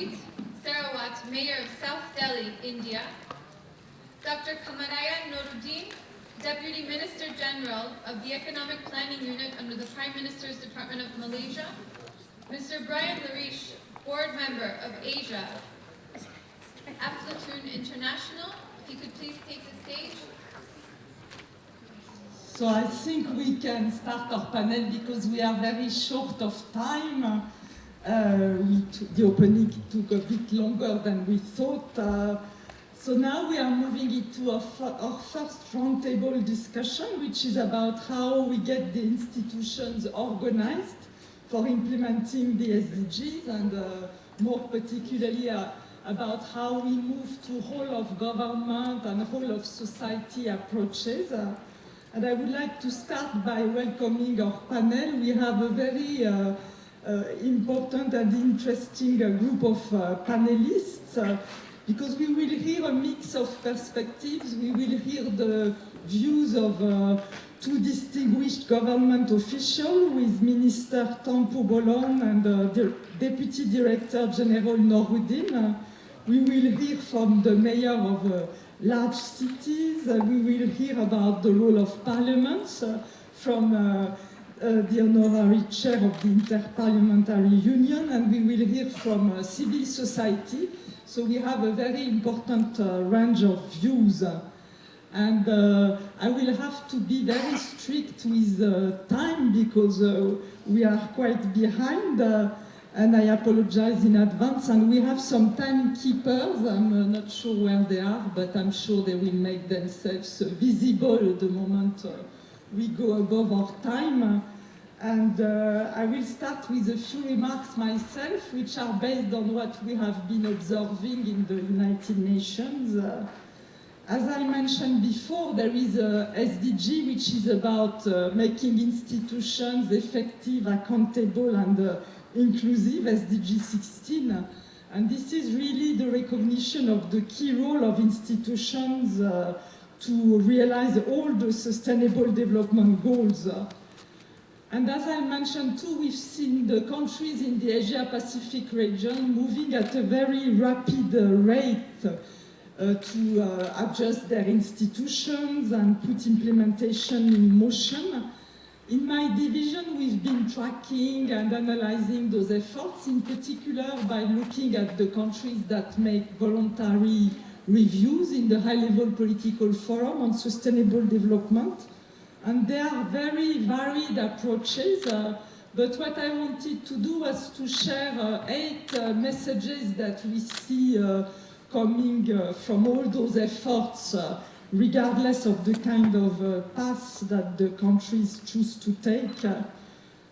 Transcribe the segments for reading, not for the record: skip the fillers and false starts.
Ranjit Sarawat, Mayor of South Delhi, India, Dr. Kamaraya Noruddin, Deputy Minister General of the Economic Planning Unit under the Prime Minister's Department of Malaysia, Mr. Brian Lariche, Board Member of Asia, Aflatoon International. If you could please take the stage. So I think we can start our panel because we are very short of time. The opening took a bit longer than we thought. So now we are moving into our first roundtable discussion, which is about how we get the institutions organized for implementing the SDGs, and more particularly about how we move to whole of government and whole of society approaches. And I would like to start by welcoming our panel. We have a very important and interesting group of panelists because we will hear a mix of perspectives. We will hear the views of two distinguished government officials with Minister Tampu Bolon and the Deputy Director General Noruddin. We will hear from the mayor of large cities. We will hear about the role of parliaments from the honorary chair of the Interparliamentary Union, and we will hear from civil society. So we have a very important range of views. And I will have to be very strict with time because we are quite behind. And I apologize in advance. And we have some timekeepers. I'm not sure where they are, but I'm sure they will make themselves visible the moment we go above our time. And I will start with a few remarks myself, which are based on what we have been observing in the United Nations. As I mentioned before, there is a SDG, which is about making institutions effective, accountable, and inclusive, SDG 16. And this is really the recognition of the key role of institutions to realize all the sustainable development goals. And as I mentioned too, we've seen the countries in the Asia-Pacific region moving at a very rapid rate to adjust their institutions and put implementation in motion. In my division, we've been tracking and analyzing those efforts, in particular by looking at the countries that make voluntary reviews in the high-level political forum on sustainable development. And there are very varied approaches, but what I wanted to do was to share 8 messages that we see coming from all those efforts, regardless of the kind of path that the countries choose to take.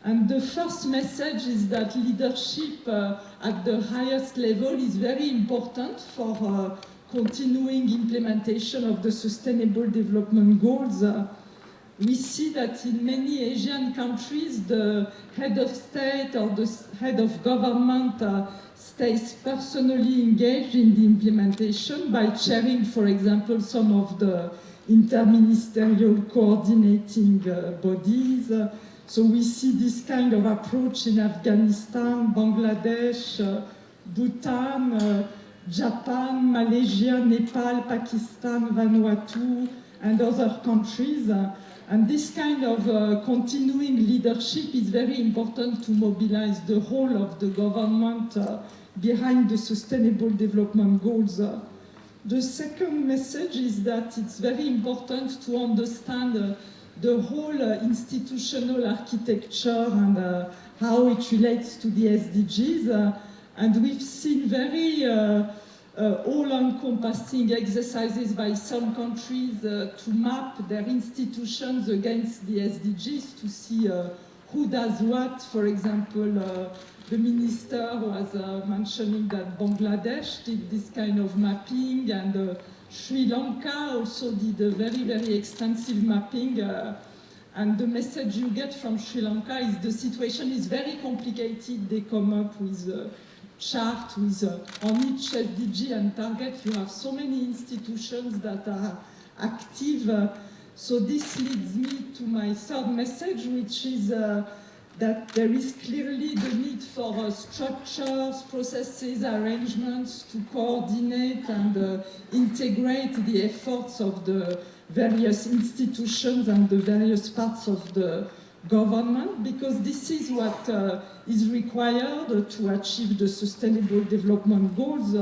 And the first message is that leadership at the highest level is very important for continuing implementation of the Sustainable Development Goals. We see that in many Asian countries, the head of state or the head of government stays personally engaged in the implementation by chairing, for example, some of the interministerial coordinating bodies. So we see this kind of approach in Afghanistan, Bangladesh, Bhutan, Japan, Malaysia, Nepal, Pakistan, Vanuatu, and other countries. And this kind of continuing leadership is very important to mobilize the whole of the government behind the Sustainable Development Goals. The second message is that it's very important to understand the whole institutional architecture and how it relates to the SDGs. And we've seen very all-encompassing exercises by some countries to map their institutions against the SDGs to see who does what. For example, the minister was mentioning that Bangladesh did this kind of mapping, and Sri Lanka also did a very, very extensive mapping. And the message you get from Sri Lanka is the situation is very complicated. They come up with chart with on each SDG and target you have so many institutions that are active. So this leads me to my third message, which is that there is clearly the need for structures, processes, arrangements to coordinate and integrate the efforts of the various institutions and the various parts of the government, because this is what is required to achieve the Sustainable Development Goals.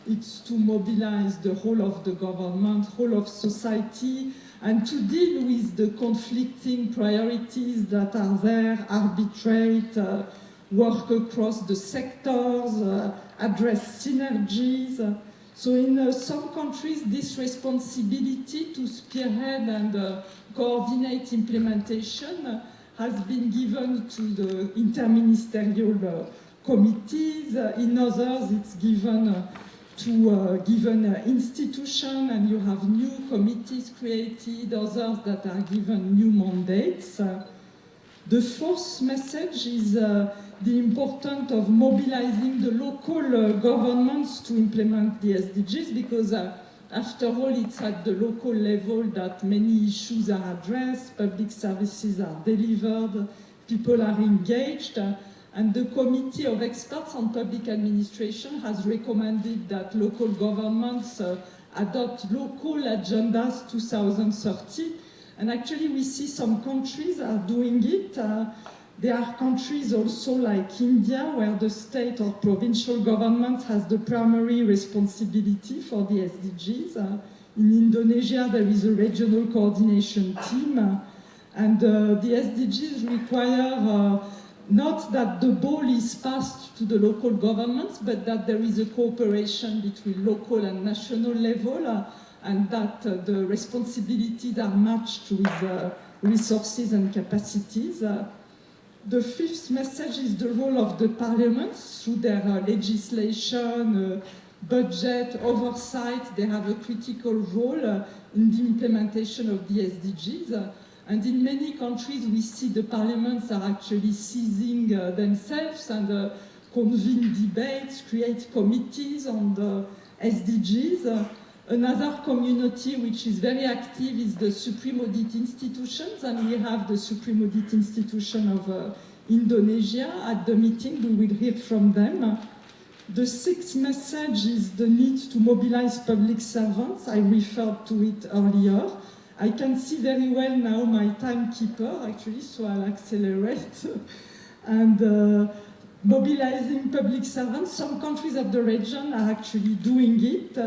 It's to mobilize the whole of the government, whole of society, and to deal with the conflicting priorities that are there, arbitrate, work across the sectors, address synergies. So in some countries, this responsibility to spearhead and coordinate implementation has been given to the interministerial committees. In others, it's given to given institution, and you have new committees created, others that are given new mandates. The fourth message is the importance of mobilizing the local governments to implement the SDGs, because after all, it's at the local level that many issues are addressed, public services are delivered, people are engaged. And the Committee of Experts on Public Administration has recommended that local governments adopt local agendas 2030. And actually we see some countries are doing it. There are countries also like India, where the state or provincial government has the primary responsibility for the SDGs. In Indonesia, there is a regional coordination team. And the SDGs require not that the ball is passed to the local governments, but that there is a cooperation between local and national level, and that the responsibilities are matched with resources and capacities. The fifth message is the role of the parliaments through their legislation, budget, oversight. They have a critical role in the implementation of the SDGs. And in many countries, we see the parliaments are actually seizing themselves and convene debates, create committees on the SDGs. Another community which is very active is the Supreme Audit Institutions, and we have the Supreme Audit Institution of Indonesia. At the meeting, we will hear from them. The sixth message is the need to mobilize public servants. I referred to it earlier. I can see very well now my timekeeper, actually, so I'll accelerate. And mobilizing public servants, some countries of the region are actually doing it.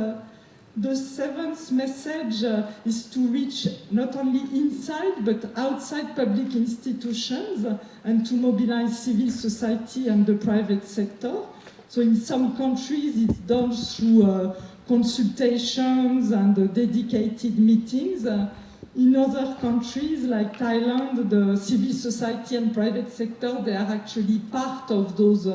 The seventh message is to reach not only inside but outside public institutions and to mobilize civil society and the private sector. So in some countries it's done through consultations and dedicated meetings. In other countries, like Thailand, the civil society and private sector, they are actually part of those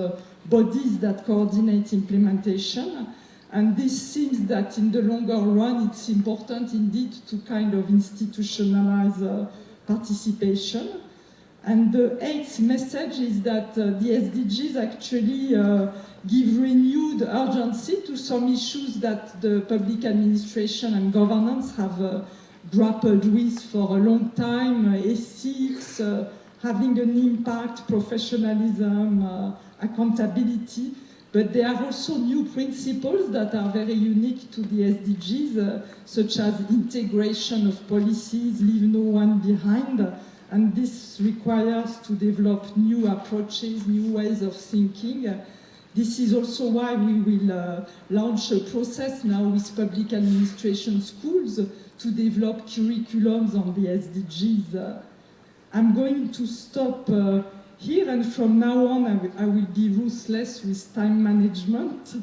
bodies that coordinate implementation. And this seems that in the longer run, it's important indeed to kind of institutionalize participation. And the eighth message is that the SDGs actually give renewed urgency to some issues that the public administration and governance have grappled with for a long time, ethics, having an impact, professionalism, accountability. But there are also new principles that are very unique to the SDGs, such as integration of policies, leave no one behind. And this requires to develop new approaches, new ways of thinking. This is also why we will launch a process now with public administration schools to develop curriculums on the SDGs. I'm going to stop here, and from now on I will be ruthless with time management,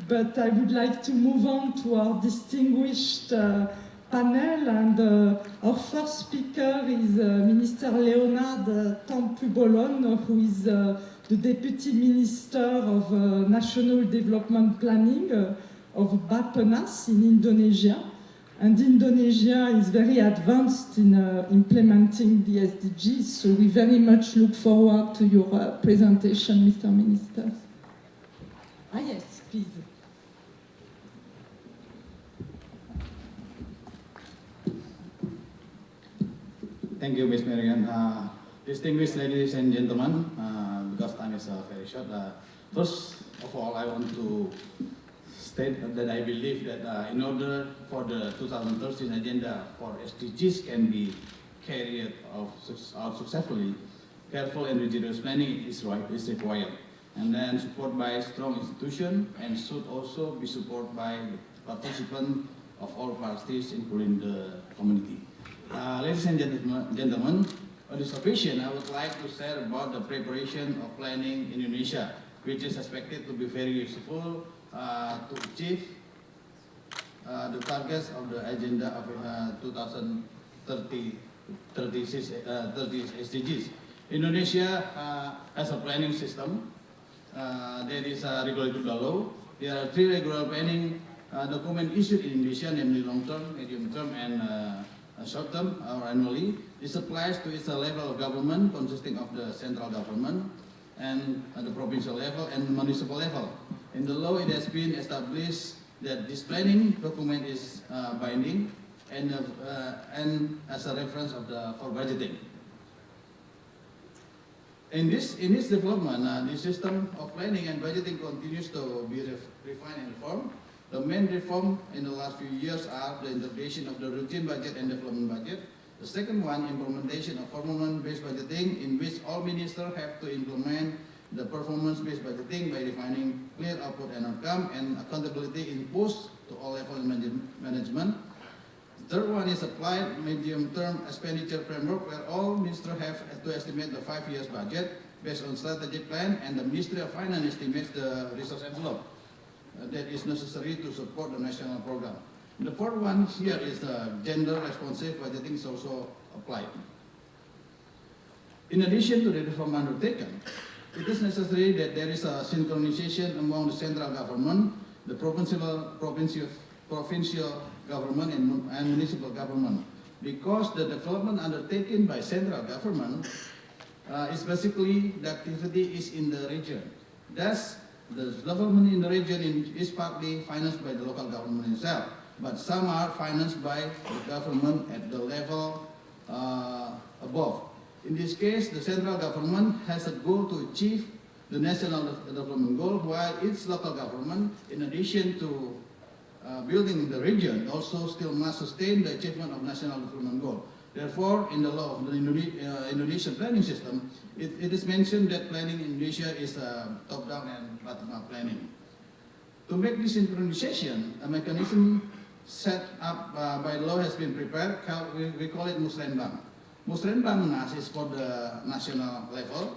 but I would like to move on to our distinguished panel, and our first speaker is Minister Leonard Tampubolon, who is the Deputy Minister of National Development Planning of Bappenas in Indonesia. And Indonesia is very advanced in implementing the SDGs, so we very much look forward to your presentation, Mr. Minister. Yes, please. Thank you, Ms. Marian. Distinguished ladies and gentlemen, because time is very short, first of all, I want to state that I believe that in order for the 2013 agenda for SDGs can be carried out successfully, careful and rigorous planning is required, and then support by strong institutions, and should also be supported by participants of all parties, including the community. Ladies and gentlemen, on this occasion, I would like to share about the preparation of planning in Indonesia, which is expected to be very useful to achieve the targets of the agenda of 2030 SDGs. Indonesia has a planning system. There is a regulated law. There are 3 regular planning documents issued in Indonesia, namely long-term, medium-term, and short-term or annually. This applies to its level of government consisting of the central government and the provincial level and municipal level. In the law, it has been established that this planning document is binding and as a reference for budgeting. In this development, the system of planning and budgeting continues to be refined and reformed. The main reform in the last few years are the integration of the routine budget and development budget. The second one, implementation of performance-based budgeting, in which all ministers have to implement the performance-based budgeting by defining clear output and outcome and accountability imposed to all levels of management. The third one is applied medium-term expenditure framework, where all ministers have to estimate the 5 years budget based on strategic plan, and the Ministry of Finance estimates the resource envelope that is necessary to support the national program. The fourth one here is the gender-responsive budgeting is also applied. In addition to the reform undertaken, it is necessary that there is a synchronization among the central government, the provincial government, and municipal government, because the development undertaken by central government is basically the activity is in the region. Thus, the development in the region is partly financed by the local government itself, but some are financed by the government at the level above. In this case, the central government has a goal to achieve the national development goal, while its local government, in addition to building the region, also still must sustain the achievement of national development goal. Therefore, in the law of the Indonesian planning system, it is mentioned that planning in Indonesia is top-down and bottom-up planning. To make this synchronization, a mechanism set up by law has been prepared. We call it Musrenbang. Musrenbang Nas is for the national level,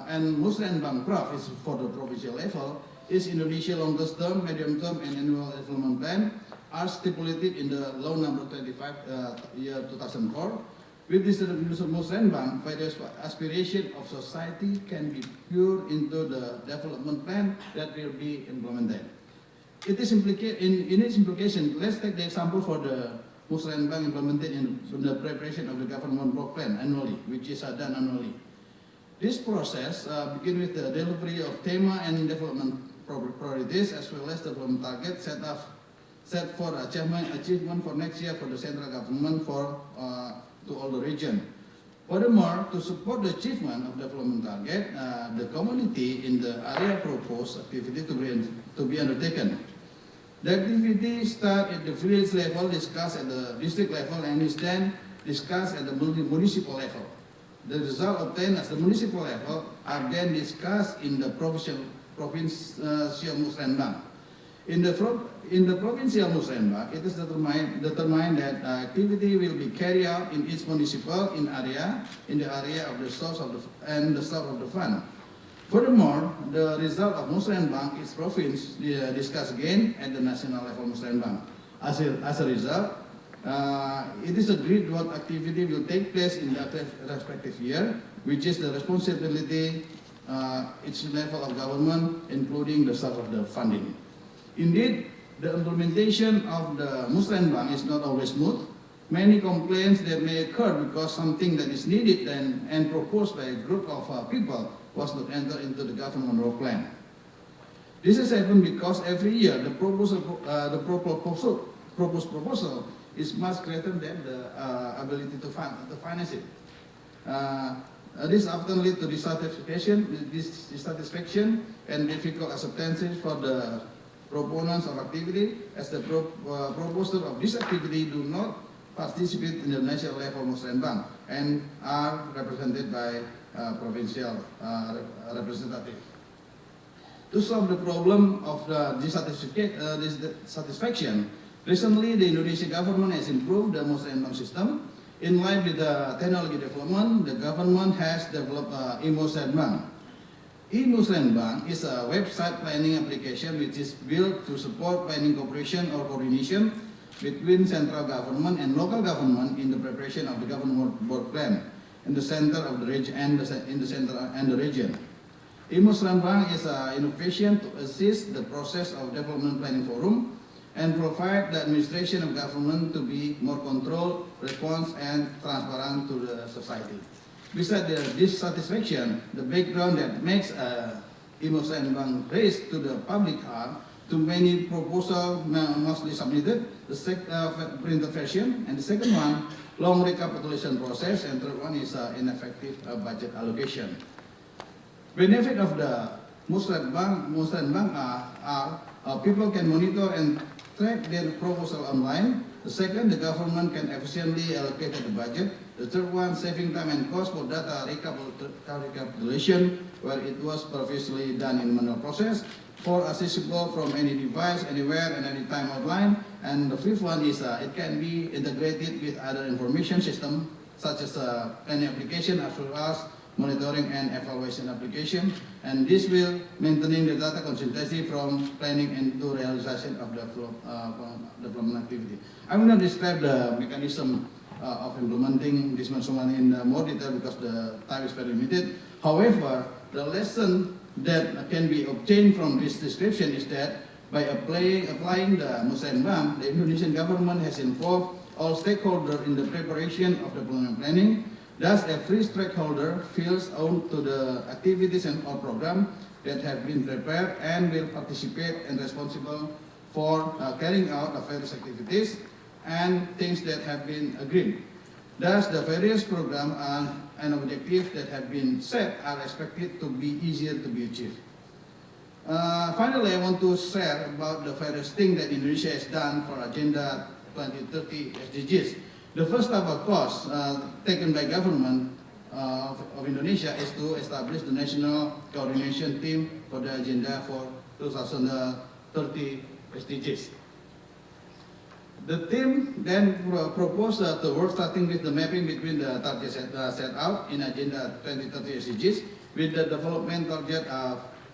and Musrenbang Prov is for the provincial level. Is Indonesia longest term, medium term, and annual development plan are stipulated in the law number 25 year 2004. With this Musrenbang, various aspirations of society can be poured into the development plan that will be implemented. It is in its implication, let's take the example for the Musrenbang implemented in the preparation of the government work plan annually, which is done annually. This process begins with the delivery of theme and development priorities, as well as development targets set for achievement for next year for the central government to all the region. Furthermore, to support the achievement of development target, the community in the area propose activity to be undertaken. The activity starts at the village level, discussed at the district level, and is then discussed at the municipal level. The result obtained at the municipal level are then discussed in the provincial Musrenbang. In the provincial Musrenbang, it is determined that activity will be carried out in each municipal in the area of the source of the fund. Furthermore, the result of Musrenbang is province discussed again at the national level Musrenbang. As a result, it is agreed what activity will take place in that respective year, which is the responsibility each level of government, including the source of the funding. Indeed, the implementation of the Musrenbang is not always smooth. Many complaints that may occur because something that is needed and proposed by a group of people was not entered into the government work plan. This has happened because every year the proposed proposal is much greater than the ability to finance it. This often leads to dissatisfaction and difficult acceptances for the proponents of activity, as the proposers of this activity do not participate in the national level musrenbang and are represented by provincial representatives. To solve the problem of the dissatisfaction, recently the Indonesian government has improved the musrenbang system. In line with the technology development, the government has developed e-musrenbang. E-musrenbang is a website planning application which is built to support planning cooperation or coordination between central government and local government in the preparation of the government work plan in the center of the region and the region. E-musrenbang is an innovation to assist the process of development planning forum and provide the administration of government to be more controlled, response, and transparent to the society. Besides the dissatisfaction, the background that makes e-musrenbang raised to the public are too many proposals mostly submitted, the printed version, and the second one, long recapitulation process, and third one is ineffective budget allocation. Benefit of the musrenbang are people can monitor and track their proposal online. The second, the government can efficiently allocate the budget. The third one, saving time and cost for data recapitulation, where it was previously done in manual process. Four, accessible from any device, anywhere and anytime online. And the fifth one is it can be integrated with other information systems, such as planning application as well as monitoring and evaluation application, and this will maintaining the data consistency from planning and to realization of the development activity. I will not describe the mechanism of implementing this one in more detail because the time is very limited. However, the lesson that can be obtained from this description is that by applying the musrenbang, the Indonesian government has involved all stakeholders in the preparation of development planning. Thus, every stakeholder feels own to the activities and or program that have been prepared and will participate and responsible for carrying out the various activities and things that have been agreed. Thus, the various programs and objectives that have been set are expected to be easier to be achieved. Finally, I want to share about the various things that Indonesia has done for Agenda 2030 SDGs. The first step, of course, taken by government of Indonesia is to establish the national coordination team for the agenda for 2030 SDGs. The team then proposed to work starting with the mapping between the targets set out in Agenda 2030 SDGs with the development target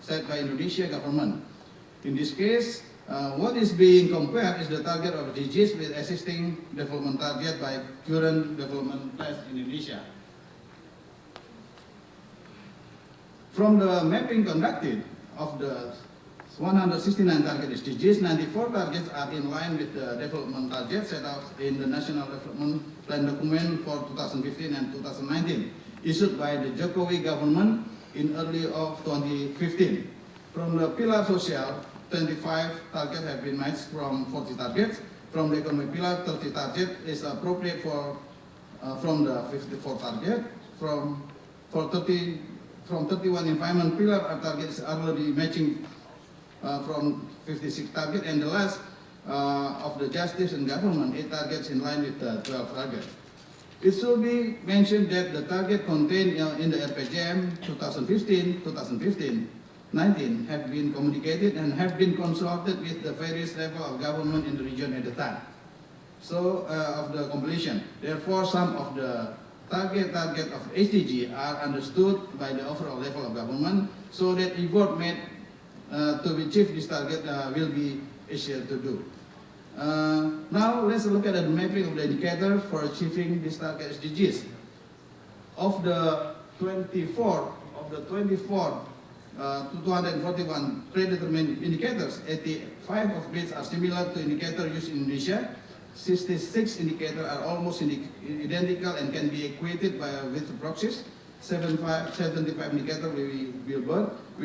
set by Indonesia government. In this case, what is being compared is the target of SDGs with existing development target by current development plans in Indonesia. From the mapping conducted of the 169 target SDGs, 94 targets are in line with the development targets set out in the National Development Plan document for 2015 and 2019, issued by the Jokowi government in early of 2015. From the pillar social, 25 targets have been matched from 40 targets. From the economic pillar, 30 target is appropriate for from the 54 target. From 31 environment pillar, our target is already matching from 56 target, and the last of the justice and government, 8 targets in line with the 12 targets. It should be mentioned that the target contained in the RPJM 2015-19 have been communicated and have been consulted with the various level of government in the region at the time. So, of the completion. Therefore, some of the target of SDG are understood by the overall level of government, so that effort made to achieve this target will be easier to do. Now, let's look at the mapping of the indicator for achieving this target SDGs. Of the 24 to 241 predetermined indicators, 85 of which are similar to indicators used in Indonesia. 66 indicators are almost identical and can be equated with proxies. 75 indicators will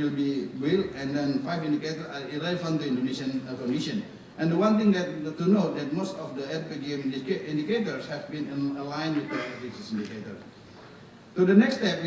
be built, and then 5 indicators are irrelevant to Indonesian condition. And the one thing that to note that most of the RPGM indicators have been aligned with the SDGs indicators. So the next step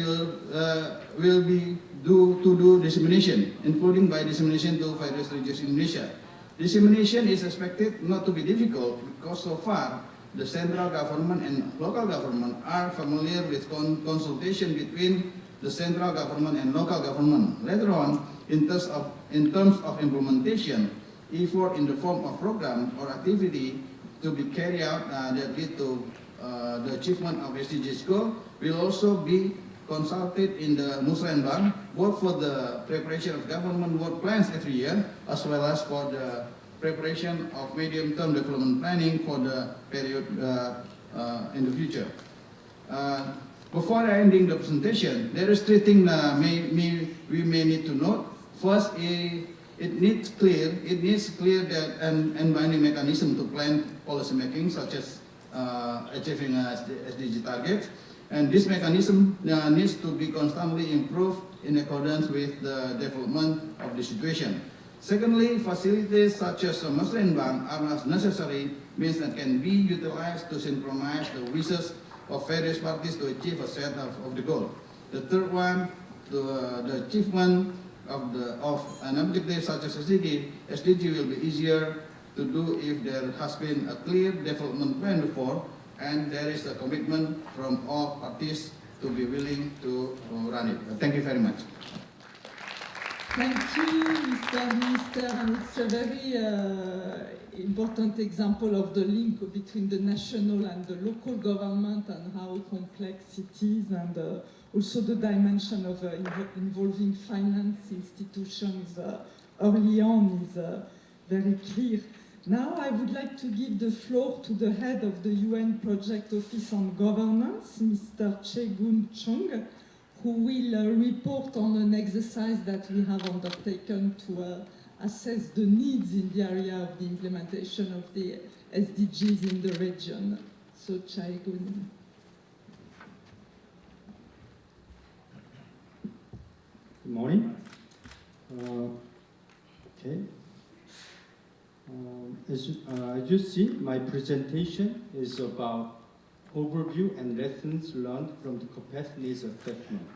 will be to do dissemination, including by dissemination to various regions in Indonesia. Dissemination is expected not to be difficult because so far the central government and local government are familiar with consultation between the central government and local government. Later on, in terms of implementation, effort in the form of program or activity to be carried out that lead to the achievement of SDGs goal will also be consulted in the Musrembang, both for the preparation of government work plans every year, as well as for the preparation of medium-term development planning for the period in the future. Before ending the presentation, there is three things we may need to note. First, it needs clear that and binding mechanism to plan policy making, such as achieving SDG targets. And this mechanism needs to be constantly improved in accordance with the development of the situation. Secondly, facilities such as a Musrembang are not necessary, means that can be utilized to synchronize the wishes of various parties to achieve a set of the goal. The third one, the achievement of an objective such as SDG will be easier to do if there has been a clear development plan before and there is a commitment from all parties to be willing to run it. Thank you very much. Thank you, Mr. Minister, and it's a very important example of the link between the national and the local government and how complex it is, and also the dimension of involving finance institutions early on is very clear. Now I would like to give the floor to the head of the UN Project Office on Governance, Mr. Chae-Gun Chung, who will report on an exercise that we have undertaken to assess the needs in the area of the implementation of the SDGs in the region. So Chae-Gun. Good morning. Okay. As you see, my presentation is about overview and lessons learned from the capacity assessment.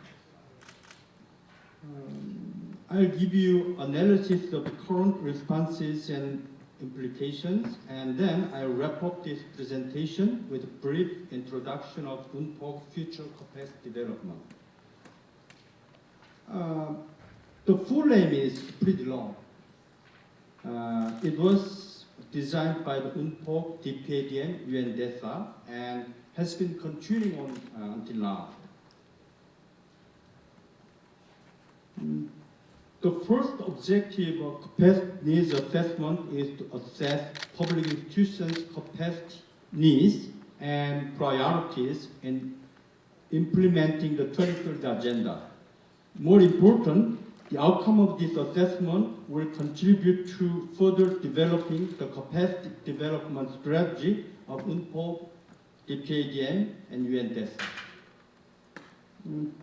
I'll give you analysis of current responses and implications, and then I'll wrap up this presentation with a brief introduction of UNPOG future capacity development. The full name is pretty long. It was designed by the UNPOG, DPADM, UNDESA, and has been continuing on until now. The first objective of capacity needs assessment is to assess public institutions' capacity needs and priorities in implementing the 2030 agenda. More important, the outcome of this assessment will contribute to further developing the capacity development strategy of UNPOG, DPADM, and UNDESA.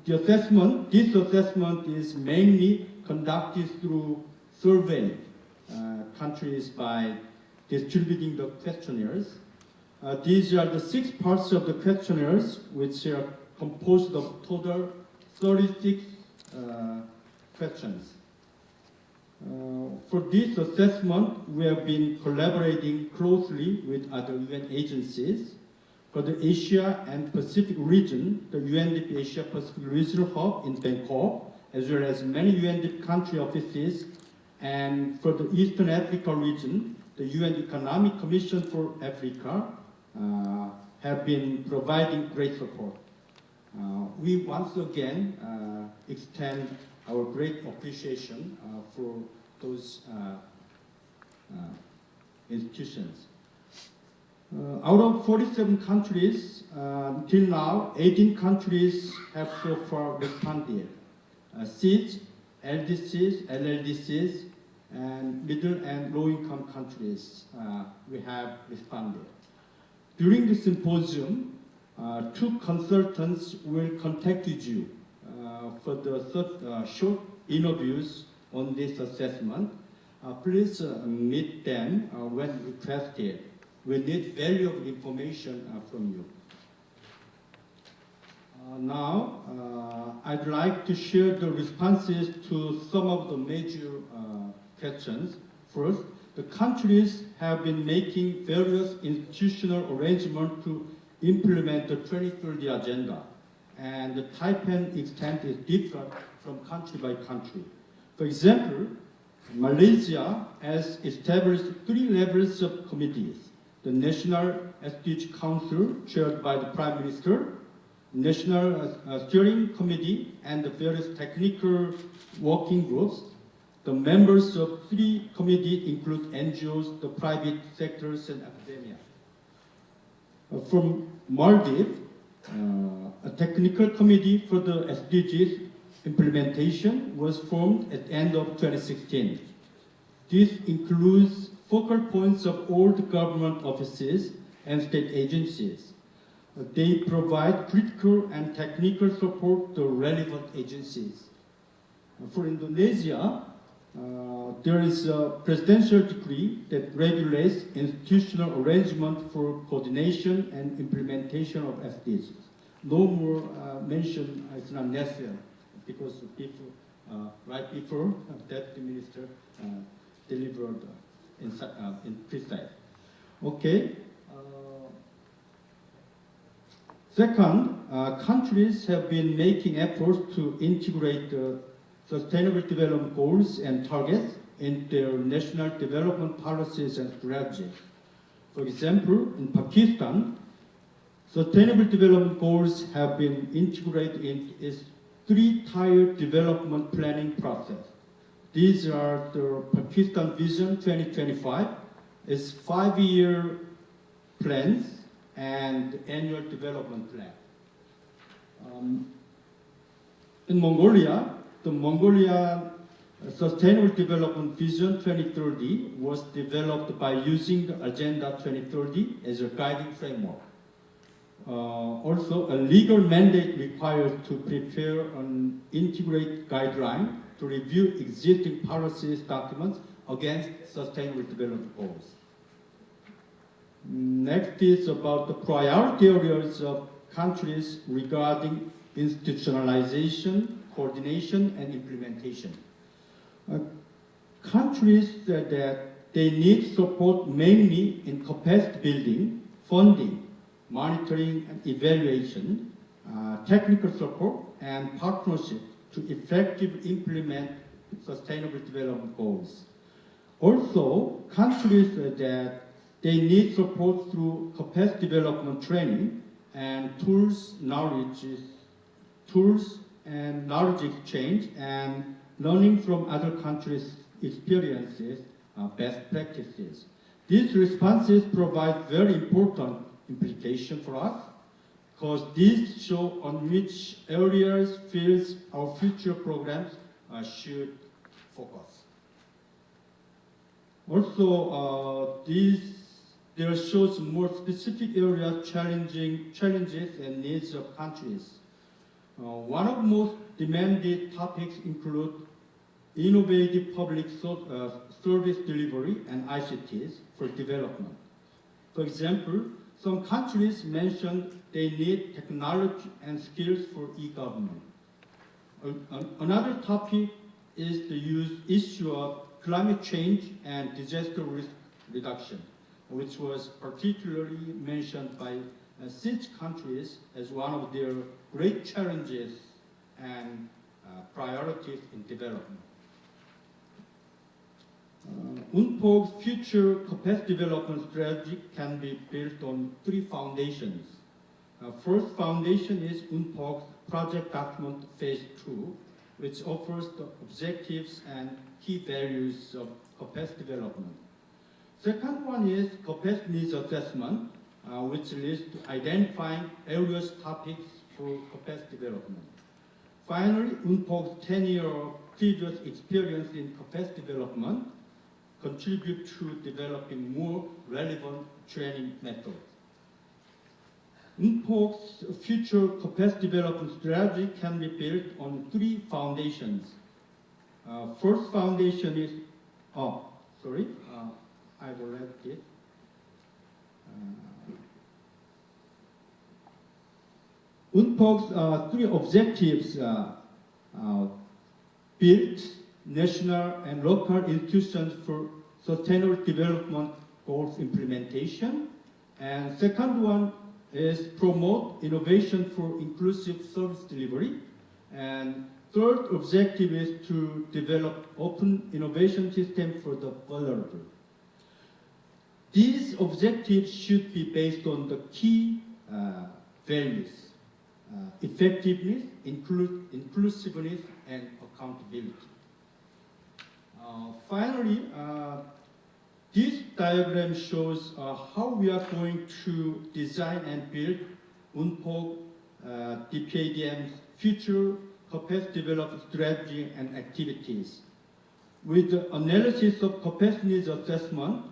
This assessment is mainly conducted through surveying countries by distributing the questionnaires. These are the 6 parts of the questionnaires, which are composed of total 36 questions. For this assessment, we have been collaborating closely with other UN agencies. For the Asia and Pacific region, the UNDP Asia Pacific Regional Hub in Bangkok, as well as many UNDP country offices, and for the Eastern Africa region, the UN Economic Commission for Africa have been providing great support. We once again extend our great appreciation for those institutions. Out of 47 countries, till now, 18 countries have so far responded. SIDS, LDCs, LLDCs, and middle and low-income countries, we have responded. During the symposium, 2 consultants will contact you for the short interviews on this assessment. Please meet them when requested. We need valuable information from you. I'd like to share the responses to some of the major questions. First, the countries have been making various institutional arrangements to implement the 2030 agenda, and the type and extent is different from country by country. For example, Malaysia has established 3 levels of committees: the National SDG Council, chaired by the Prime Minister, National Steering Committee, and the various technical working groups. The members of 3 committees include NGOs, the private sectors, and academia. From Maldives, a technical committee for the SDGs implementation was formed at the end of 2016. This includes focal points of all the government offices and state agencies. They provide critical and technical support to relevant agencies. For Indonesia, there is a presidential decree that regulates institutional arrangement for coordination and implementation of SDGs. No more mention is not necessary because right before that the minister delivered in precise. Okay. Second, countries have been making efforts to integrate the Sustainable Development Goals and targets in their national development policies and strategies. For example, in Pakistan, Sustainable Development Goals have been integrated in its 3-tier development planning process. These are the Pakistan Vision 2025, its 5-year plans, and annual development plan. In Mongolia, the Mongolian Sustainable Development Vision 2030 was developed by using the Agenda 2030 as a guiding framework. Also, a legal mandate required to prepare an integrated guideline to review existing policies documents against Sustainable Development Goals. Next is about the priority areas of countries regarding institutionalization, coordination, and implementation. Countries that they need support mainly in capacity building, funding, monitoring and evaluation, technical support, and partnership to effectively implement Sustainable Development Goals. Also, countries that they need support through capacity development training and tools and knowledge exchange and learning from other countries' experiences, best practices. These responses provide very important implication for us because these show on which areas, fields, our future programs should focus. Also, there shows more specific areas, challenges and needs of countries. One of the most demanded topics include innovative public service delivery and ICTs for development. For example, some countries mentioned they need technology and skills for e-government. Another topic is the issue of climate change and disaster risk reduction, which was particularly mentioned by 6 countries as one of their great challenges and priorities in development. UNPOG's future capacity development strategy can be built on 3 foundations. First foundation is UNPOG's project document phase 2, which offers the objectives and key values of capacity development. Second one is capacity needs assessment, which leads to identifying areas topics for capacity development. Finally, UNPOG's 10-year previous experience in capacity development contribute to developing more relevant training methods. UNPOG's future capacity development strategy can be built on 3 foundations. First foundation is, I will left it. UNPOG's three objectives build national and local institutions for sustainable development goals implementation. And second one is promote innovation for inclusive service delivery. And third objective is to develop open innovation system for the vulnerable. These objectives should be based on the key values: effectiveness, inclusiveness, and accountability. Finally, this diagram shows how we are going to design and build UNPOG DPADM's future capacity development strategy and activities. With the analysis of capacity needs assessment,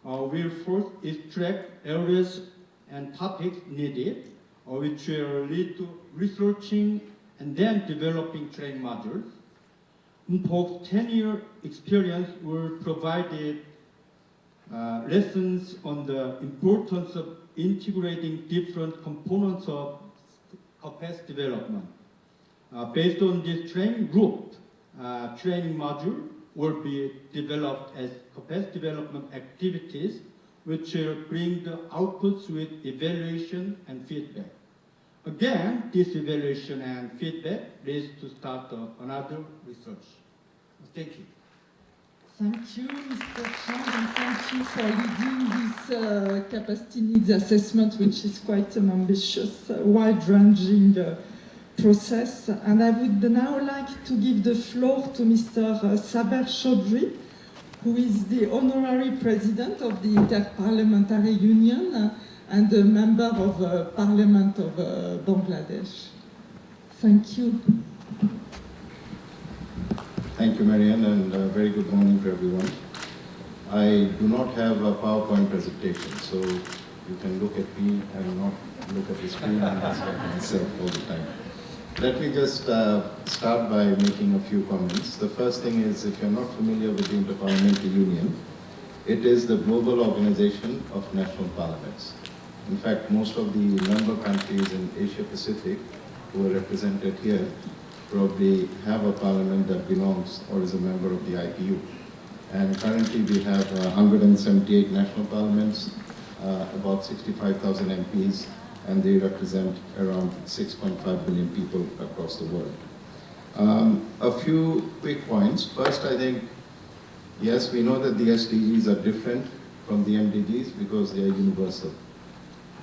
we'll first extract areas and topics needed, which will lead to researching and then developing training modules. UNPOG's 10-year experience will provide lessons on the importance of integrating different components of capacity development. Based on this training group, training module will be developed as capacity development activities, which will bring the outputs with evaluation and feedback. Again, this evaluation and feedback leads to start another research. Thank you. Thank you, Mr. Chang, and thank you for leading this capacity needs assessment, which is quite an ambitious, wide-ranging process. And I would now like to give the floor to Mr. Saber Chaudhry, who is the honorary president of the Inter-Parliamentary Union and a member of Parliament of Bangladesh. Thank you. Thank you, Marianne, and very good morning to everyone. I do not have a PowerPoint presentation, so you can look at me and not look at the screen and distract myself all the time. Let me just start by making a few comments. The first thing is, if you're not familiar with the Inter-Parliamentary Union, it is the global organization of national parliaments. In fact, most of the member countries in Asia Pacific who are represented here probably have a parliament that belongs or is a member of the IPU. And currently we have 178 national parliaments, about 65,000 MPs, and they represent around 6.5 billion people across the world. A few quick points. First, I think, yes, we know that the SDGs are different from the MDGs because they are universal.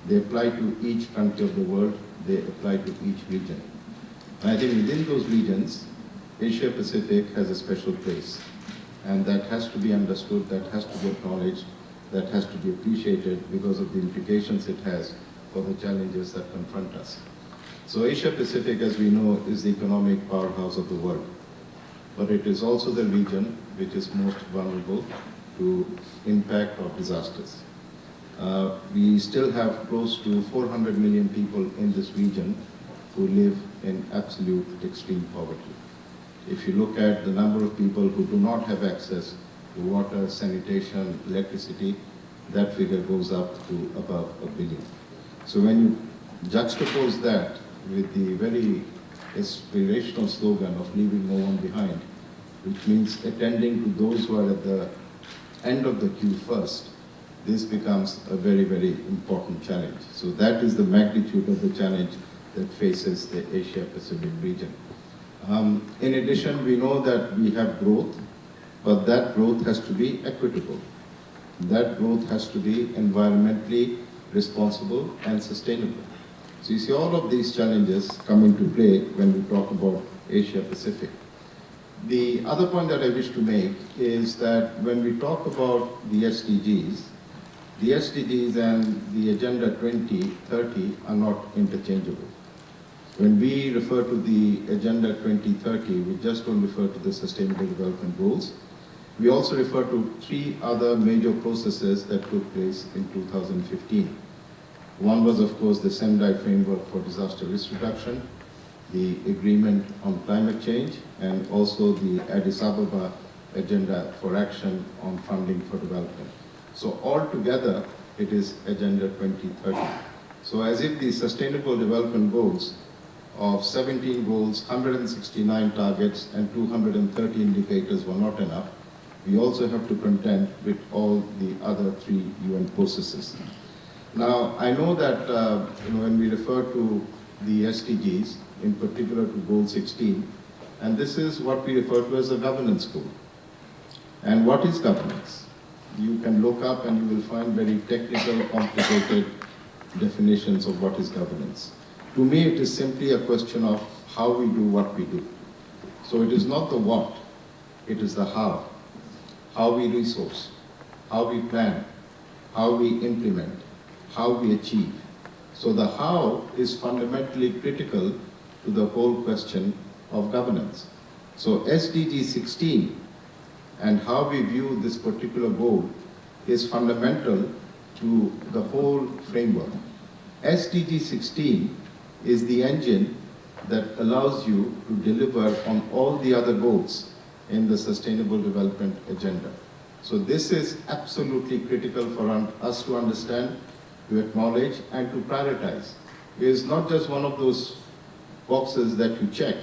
They apply to each country of the world, they apply to each region. And I think within those regions, Asia Pacific has a special place. And that has to be understood, that has to be acknowledged, that has to be appreciated because of the implications it has for the challenges that confront us. So Asia Pacific, as we know, is the economic powerhouse of the world. But it is also the region which is most vulnerable to impact of disasters. We still have close to 400 million people in this region who live in absolute extreme poverty. If you look at the number of people who do not have access to water, sanitation, electricity, that figure goes up to above 1 billion. So when you juxtapose that with the very inspirational slogan of leaving no one behind, which means attending to those who are at the end of the queue first, this becomes a very, very important challenge. So that is the magnitude of the challenge that faces the Asia-Pacific region. In addition, we know that we have growth, but that growth has to be equitable. That growth has to be environmentally responsible and sustainable. So you see all of these challenges come into play when we talk about Asia-Pacific. The other point that I wish to make is that when we talk about the SDGs and the Agenda 2030 are not interchangeable. When we refer to the Agenda 2030, we just don't refer to the Sustainable Development Goals. We also refer to 3 other major processes that took place in 2015. One was, of course, the Sendai Framework for Disaster Risk Reduction, the Agreement on Climate Change, and also the Addis Ababa Agenda for Action on Funding for Development. So altogether, it is Agenda 2030. So as if the Sustainable Development Goals of 17 goals, 169 targets, and 230 indicators were not enough. We also have to contend with all the other 3 UN processes. Now, I know that when we refer to the SDGs, in particular to Goal 16, and this is what we refer to as a governance goal. And what is governance? You can look up and you will find very technical, complicated definitions of what is governance. To me, it is simply a question of how we do what we do. So it is not the what, it is the how. How we resource, how we plan, how we implement, how we achieve. So the how is fundamentally critical to the whole question of governance. So SDG 16 and how we view this particular goal is fundamental to the whole framework. SDG 16 is the engine that allows you to deliver on all the other goals in the Sustainable Development Agenda. So this is absolutely critical for us to understand, to acknowledge, and to prioritize. It is not just one of those boxes that you check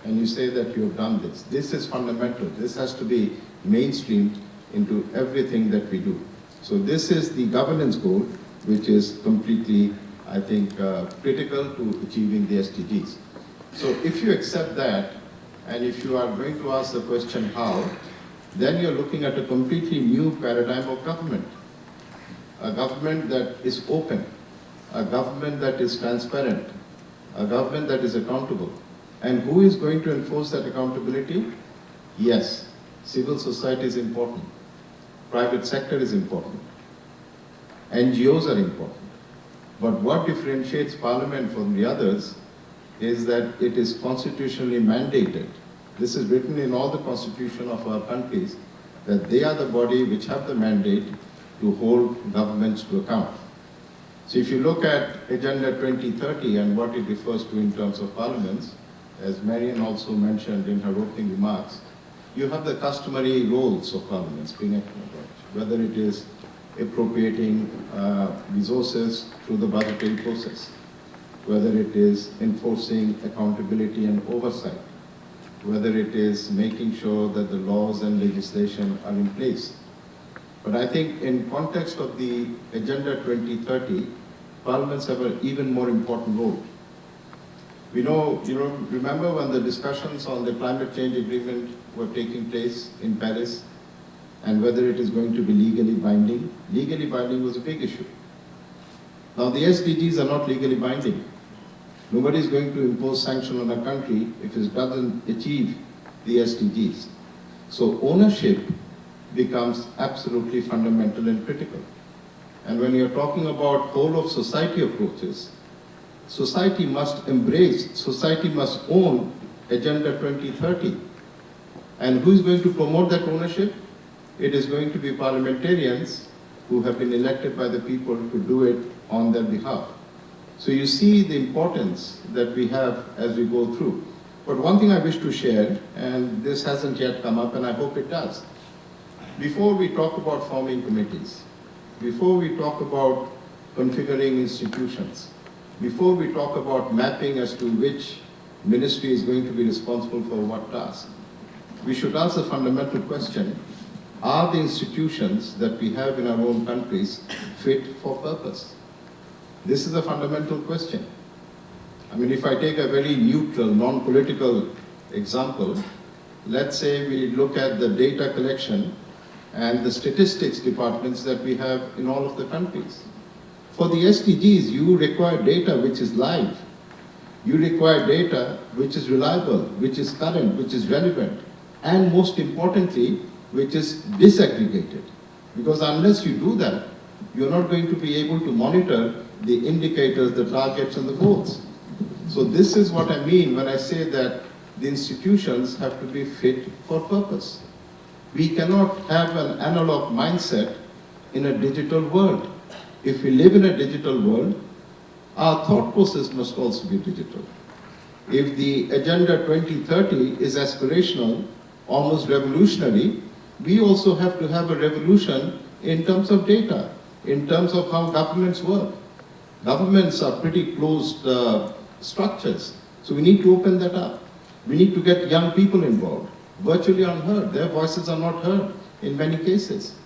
and you say that you have done this. This is fundamental. This has to be mainstreamed into everything that we do. So this is the governance goal, which is completely, I think, critical to achieving the SDGs. So if you accept that, and if you are going to ask the question how, then you're looking at a completely new paradigm of government. A government that is open, a government that is transparent, a government that is accountable. And who is going to enforce that accountability? Yes, civil society is important. Private sector is important. NGOs are important. But what differentiates Parliament from the others is that it is constitutionally mandated. This is written in all the constitution of our countries, that they are the body which have the mandate to hold governments to account. So if you look at Agenda 2030 and what it refers to in terms of parliaments, as Marian also mentioned in her opening remarks, you have the customary roles of parliaments being acknowledged, whether it is appropriating resources through the budgetary process, whether it is enforcing accountability and oversight, whether it is making sure that the laws and legislation are in place. But I think in context of the Agenda 2030, parliaments have an even more important role. We know, remember when the discussions on the climate change agreement were taking place in Paris, and whether it is going to be legally binding? Legally binding was a big issue. Now the SDGs are not legally binding. Nobody is going to impose sanction on a country if it doesn't achieve the SDGs. So ownership becomes absolutely fundamental and critical. And when you're talking about whole of society approaches, society must embrace, society must own Agenda 2030. And who is going to promote that ownership? It is going to be parliamentarians who have been elected by the people to do it on their behalf. So you see the importance that we have as we go through. But one thing I wish to share, and this hasn't yet come up and I hope it does. Before we talk about forming committees, before we talk about configuring institutions, before we talk about mapping as to which ministry is going to be responsible for what task, we should ask the fundamental question, are the institutions that we have in our own countries fit for purpose? This is a fundamental question. I mean, if I take a very neutral, non-political example, let's say we look at the data collection and the statistics departments that we have in all of the countries. For the SDGs, you require data which is live. You require data which is reliable, which is current, which is relevant, and most importantly, which is disaggregated. Because unless you do that, you're not going to be able to monitor the indicators, the targets, and the goals. So this is what I mean when I say that the institutions have to be fit for purpose. We cannot have an analog mindset in a digital world. If we live in a digital world, our thought process must also be digital. If the Agenda 2030 is aspirational, almost revolutionary, we also have to have a revolution in terms of data, in terms of how governments work. Governments are pretty closed structures. So we need to open that up. We need to get young people involved, virtually unheard. Their voices are not heard in many cases.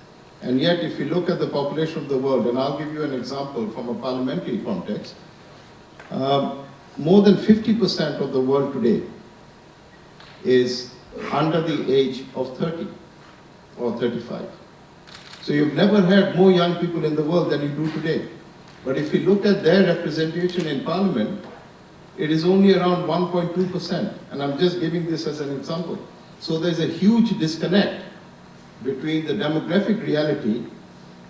And yet, if you look at the population of the world, and I'll give you an example from a parliamentary context, more than 50% of the world today is under the age of 30 or 35. So you've never had more young people in the world than you do today. But if you look at their representation in parliament, it is only around 1.2%. And I'm just giving this as an example. So there's a huge disconnect between the demographic reality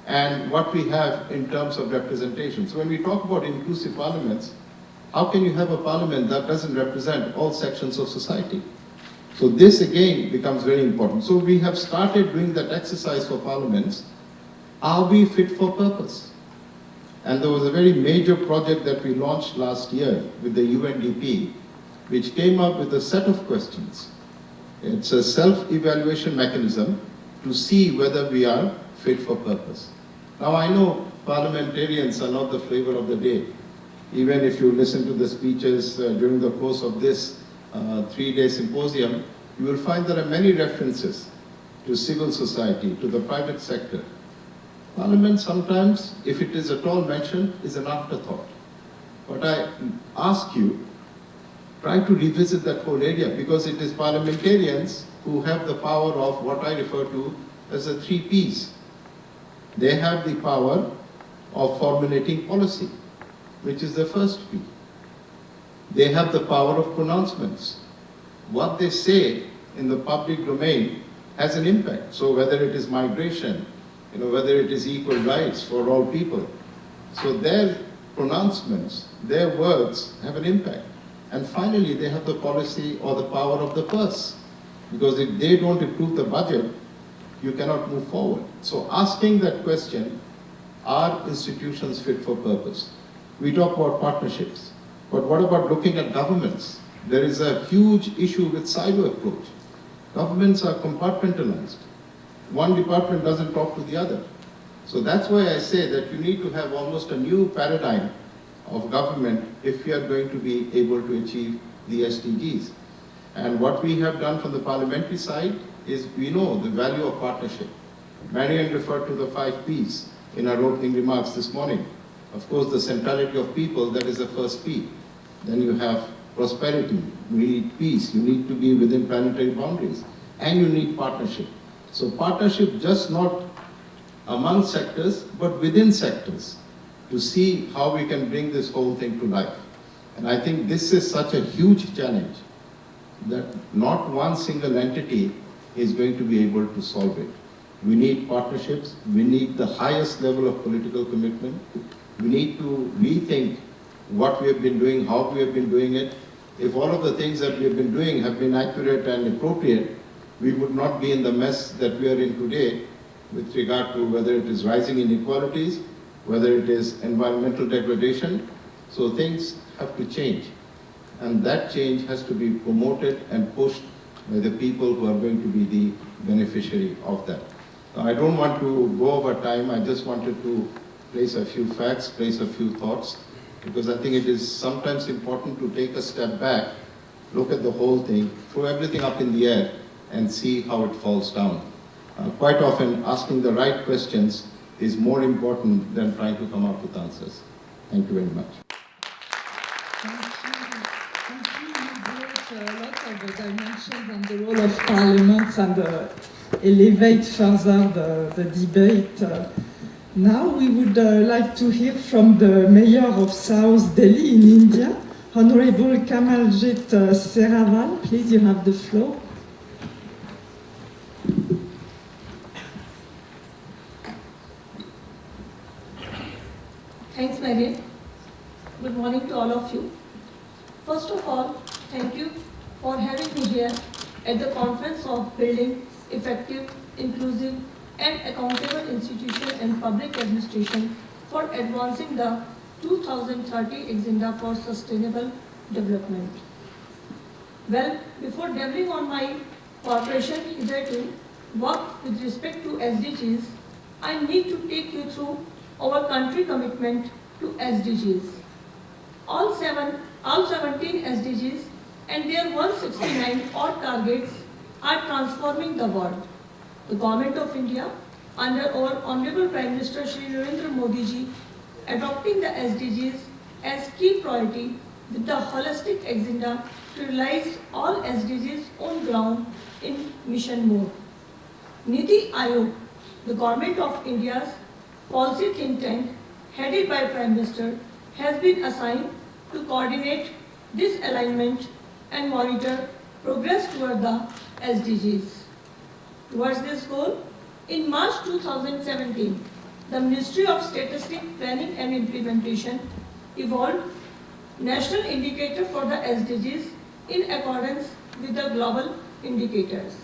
and what we have in terms of representation. So when we talk about inclusive parliaments, how can you have a parliament that doesn't represent all sections of society? So this again becomes very important. So we have started doing that exercise for parliaments. Are we fit for purpose? And there was a very major project that we launched last year with the UNDP, which came up with a set of questions. It's a self-evaluation mechanism to see whether we are fit for purpose. Now I know parliamentarians are not the flavor of the day. Even if you listen to the speeches during the course of this 3-day symposium, you will find there are many references to civil society, to the private sector. Parliament sometimes, if it is at all mentioned, is an afterthought. But I ask you, try to revisit that whole area, because it is parliamentarians who have the power of what I refer to as the 3 Ps. They have the power of formulating policy, which is the first P. They have the power of pronouncements. What they say in the public domain has an impact. So whether it is migration, whether it is equal rights for all people. So their pronouncements, their words have an impact. And finally, they have the policy or the power of the purse. Because if they don't approve the budget, you cannot move forward. So asking that question, are institutions fit for purpose? We talk about partnerships, but what about looking at governments? There is a huge issue with silo approach. Governments are compartmentalized. One department doesn't talk to the other. So that's why I say that you need to have almost a new paradigm of government if we are going to be able to achieve the SDGs. And what we have done from the parliamentary side is we know the value of partnership. Marianne referred to the 5 Ps in our opening remarks this morning. Of course, the centrality of people, that is the first P. Then you have prosperity, you need peace, you need to be within planetary boundaries, and you need partnership. So partnership just not among sectors, but within sectors, to see how we can bring this whole thing to life. And I think this is such a huge challenge that not one single entity is going to be able to solve it. We need partnerships, we need the highest level of political commitment, we need to rethink what we have been doing, how we have been doing it. If all of the things that we have been doing have been accurate and appropriate, we would not be in the mess that we are in today with regard to whether it is rising inequalities, whether it is environmental degradation. So things have to change. And that change has to be promoted and pushed by the people who are going to be the beneficiary of that. Now, I don't want to go over time. I just wanted to place a few facts, place a few thoughts, because I think it is sometimes important to take a step back, look at the whole thing, throw everything up in the air, and see how it falls down. Quite often, asking the right questions is more important than trying to come up with answers. Thank you very much. Thank you. You brought a lot of dimensions on the role of parliaments and elevate further the debate. Now we would like to hear from the Mayor of South Delhi in India, Honorable Kamaljit Seraval. Please, you have the floor. Thanks, Marianne. Good morning to all of you. First of all, thank you for having me here at the Conference of Building Effective, Inclusive and Accountable Institutions and Public Administration for advancing the 2030 Agenda for Sustainable Development. Well, before delving on my corporation hitherto work with respect to SDGs, I need to take you through our country commitment to SDGs. All 7 all 17 SDGs and their 169 odd targets are transforming the world. The Government of India, under our Honorable Prime Minister Shri Narendra Modi ji, adopting the SDGs as key priority with the holistic agenda to realize all SDGs on ground in mission mode. Niti Aayog, the Government of India's policy think tank, headed by Prime Minister, has been assigned to coordinate this alignment and monitor progress toward the SDGs. Towards this goal, in March 2017, the Ministry of Statistics, Planning and Implementation evolved National Indicator for the SDGs in accordance with the global indicators.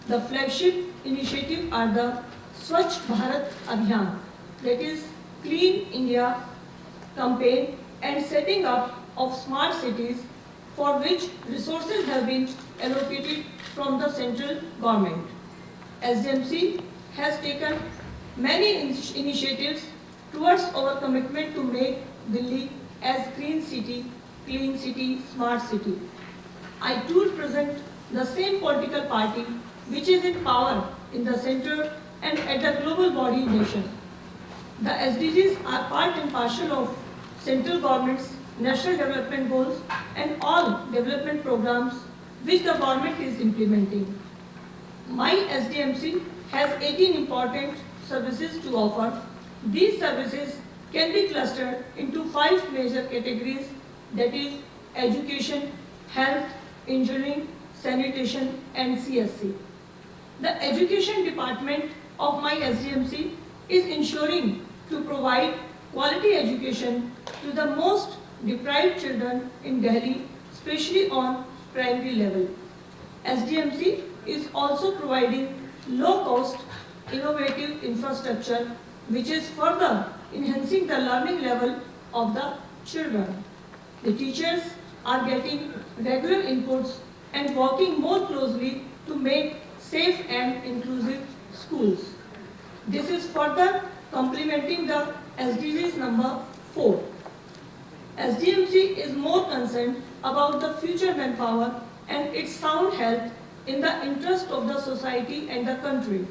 The flagship initiative are the Swachh Bharat Abhiyan, that is Clean India campaign, and setting up of smart cities, for which resources have been allocated from the central government. SDMC has taken many initiatives towards our commitment to make Delhi as green city, clean city, smart city. I too represent the same political party which is in power in the center and at the global body nation. The SDGs are part and parcel of central government's national development goals and all development programs which the government is implementing. My SDMC has 18 important services to offer. These services can be clustered into 5 major categories, that is education, health, engineering, sanitation and CSC. The education department of my SDMC is ensuring to provide quality education to the most deprived children in Delhi, especially on primary level. SDMC is also providing low-cost, innovative infrastructure which is further enhancing the learning level of the children. The teachers are getting regular inputs and working more closely to make safe and inclusive schools. This is further complementing the SDGs number 4. SDMC is more concerned about the future manpower and its sound health in the interest of the society and the country.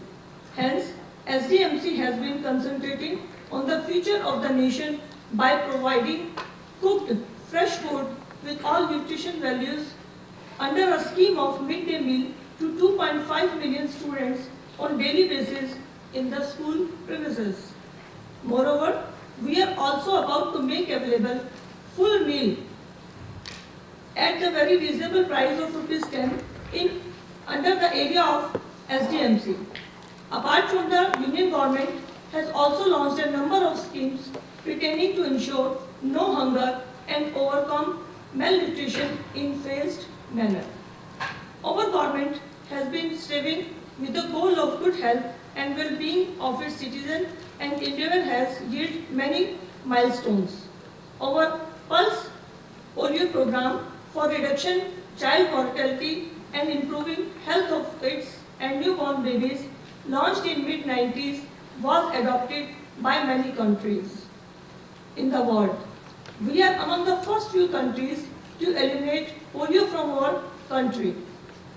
Hence, SDMC has been concentrating on the future of the nation by providing cooked fresh food with all nutrition values under a scheme of midday meal to 2.5 million students on daily basis in the school premises. Moreover, we are also about to make available full meal at the very reasonable price of ₹10 under the area of SDMC. Apart from the Union government has also launched a number of schemes pertaining to ensure no hunger and overcome malnutrition in phased manner. Our government has been striving with the goal of good health and well-being of its citizens, and endeavor has yielded many milestones. Our Pulse Polio program for reduction child mortality and improving health of kids and newborn babies, launched in mid-90s, was adopted by many countries in the world. We are among the first few countries to eliminate polio from our country.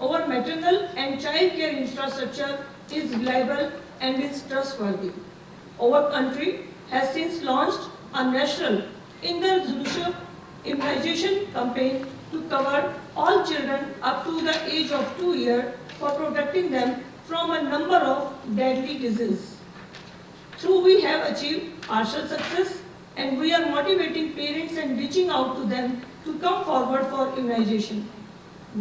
Our maternal and child care infrastructure is reliable and is trustworthy. Our country has since launched a national inter-resolution immunization campaign to cover all children up to the age of 2 years for protecting them from a number of deadly diseases. Through we have achieved partial success, and we are motivating parents and reaching out to them to come forward for immunization.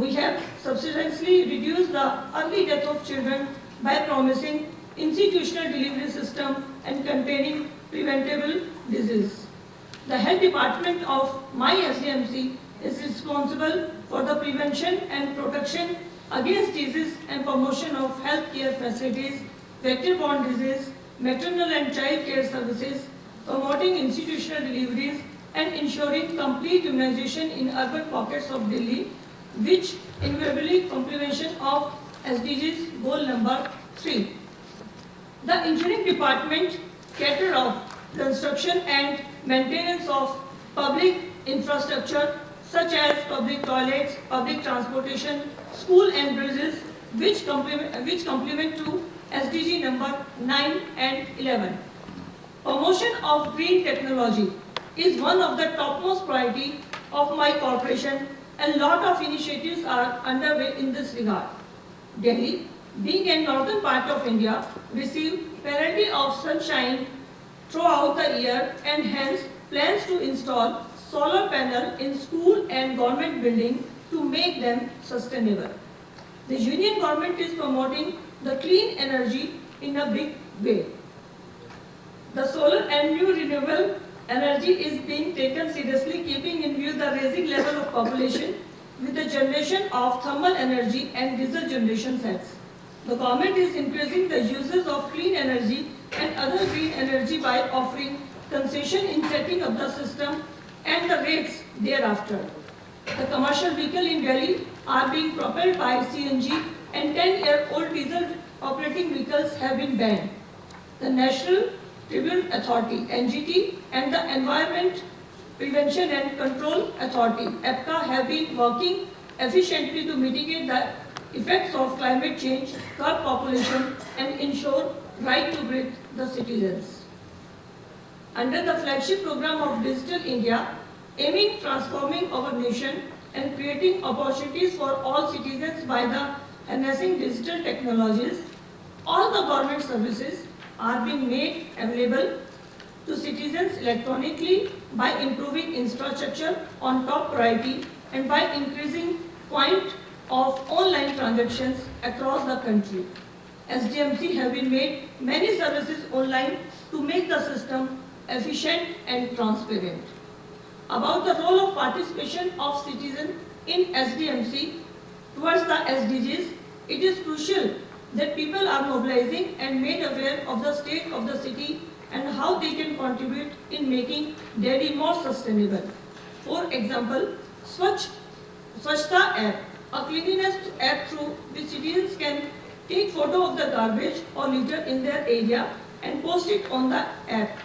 We have substantially reduced the early death of children by promising institutional delivery system and containing preventable disease. The health department of my SDMC is responsible for the prevention and protection against disease and promotion of health care facilities, vector-borne disease, maternal and child care services, promoting institutional deliveries, and ensuring complete immunization in urban pockets of Delhi, which invariably complementation of SDGs goal number 3. The engineering department caters of construction and maintenance of public infrastructure such as public toilets, public transportation, school and bridges, which complement to SDG number 9 and 11. Promotion of green technology is one of the topmost priority of my corporation, and lot of initiatives are underway in this regard. Delhi, being a northern part of India, receives plenty of sunshine throughout the year and hence plans to install solar panel in school and government buildings to make them sustainable. The union government is promoting the clean energy in a big way. The solar and new renewable energy is being taken seriously, keeping in view the rising level of population with the generation of thermal energy and diesel generation sets. The government is increasing the uses of clean energy and other green energy by offering concession in setting up the system and the rates thereafter. The commercial vehicles in Delhi are being propelled by CNG and 10-year-old diesel operating vehicles have been banned. The National Tribute Authority (NGT) and the Environment Prevention and Control Authority (EPCA) have been working efficiently to mitigate the effects of climate change, curb population, and ensure right to breathe the citizens. Under the flagship program of Digital India, aiming transforming our nation and creating opportunities for all citizens by the harnessing digital technologies, all the government services are being made available to citizens electronically by improving infrastructure on top priority and by increasing point of online transactions across the country. SDMC have been made many services online to make the system efficient and transparent. About the role of participation of citizens in SDMC towards the SDGs, it is crucial that people are mobilizing and made aware of the state of the city and how they can contribute in making Delhi more sustainable. For example, Swachhta app, a cleanliness app through which citizens can take photo of the garbage or litter in their area and post it on the app.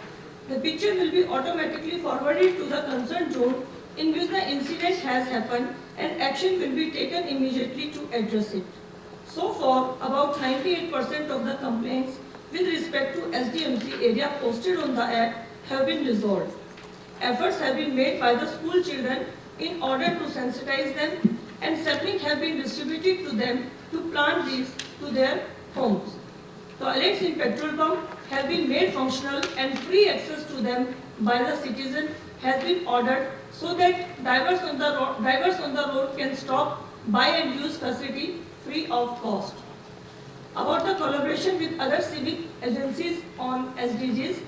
The picture will be automatically forwarded to the concerned zone in which the incident has happened and action will be taken immediately to address it. So far, about 98% of the complaints with respect to SDMC area posted on the app have been resolved. Efforts have been made by the school children in order to sensitize them, and saplings have been distributed to them to plant these to their homes. Toilets in petrol pump have been made functional and free access to them by the citizen has been ordered so that drivers on the road can stop, buy and use facility free of cost. About the collaboration with other civic agencies on SDGs,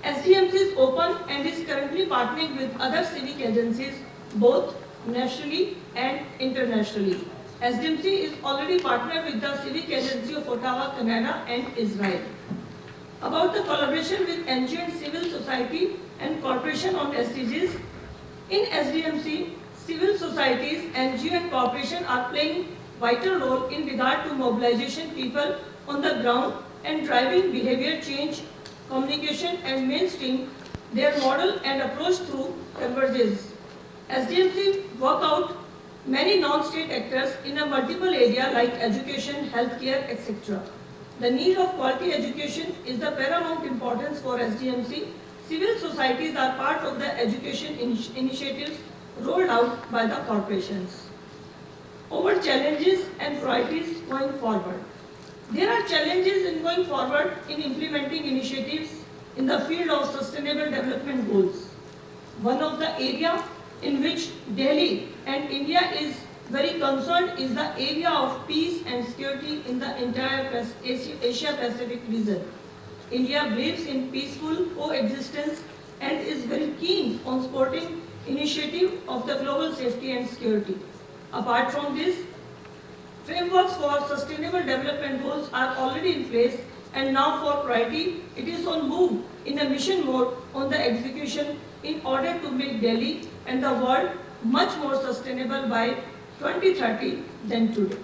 SDMC is open and is currently partnering with other civic agencies both nationally and internationally. SDMC is already partnered with the Civic Agency of Ottawa, Canada and Israel. About the collaboration with NGO and civil society and corporation on SDGs, in SDMC, civil societies, NGO and corporation are playing vital role in regard to mobilization people on the ground and driving behavior change, communication and mainstream their model and approach through convergence. SDMC work out many non-state actors in a multiple area like education, healthcare, etc. The need of quality education is the paramount importance for SDMC. Civil societies are part of the education initiatives rolled out by the corporations. Over challenges and priorities going forward. There are challenges in going forward in implementing initiatives in the field of sustainable development goals. One of the areas in which Delhi and India is very concerned is the area of peace and security in the entire Asia-Pacific region. India believes in peaceful coexistence and is very keen on supporting initiative of the global safety and security. Apart from this, frameworks for sustainable development goals are already in place, and now for priority, it is on move in a mission mode on the execution in order to make Delhi and the world much more sustainable by 2030 than today.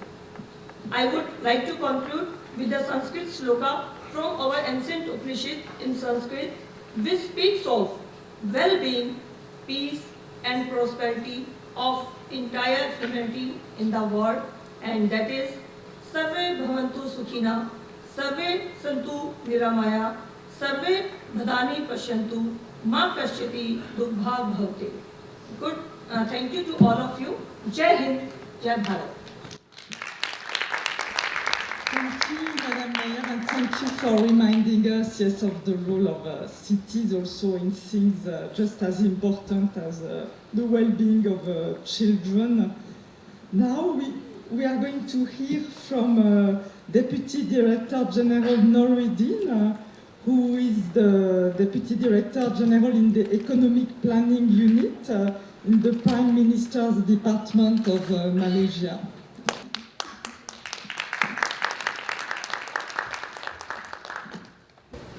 I would like to conclude with the Sanskrit sloka from our ancient Upanishad in Sanskrit, which speaks of well-being, peace and prosperity of entire humanity in the world, and that is Sarve Bhavantu Sukhina, Sarve Santu Niramaya, Sarve Bhadani Pashyantu, Ma Kashyati Dubha Bhavate. Good. Thank you to all of you. Jai Hind, Jai Bharat. Thank you, Madam Mayor, and thank you for reminding us, yes, of the role of cities also in things just as important as the well-being of children. Now we are going to hear from Deputy Director General Noureddin, who is the Deputy Director General in the Economic Planning Unit in the Prime Minister's Department of Malaysia.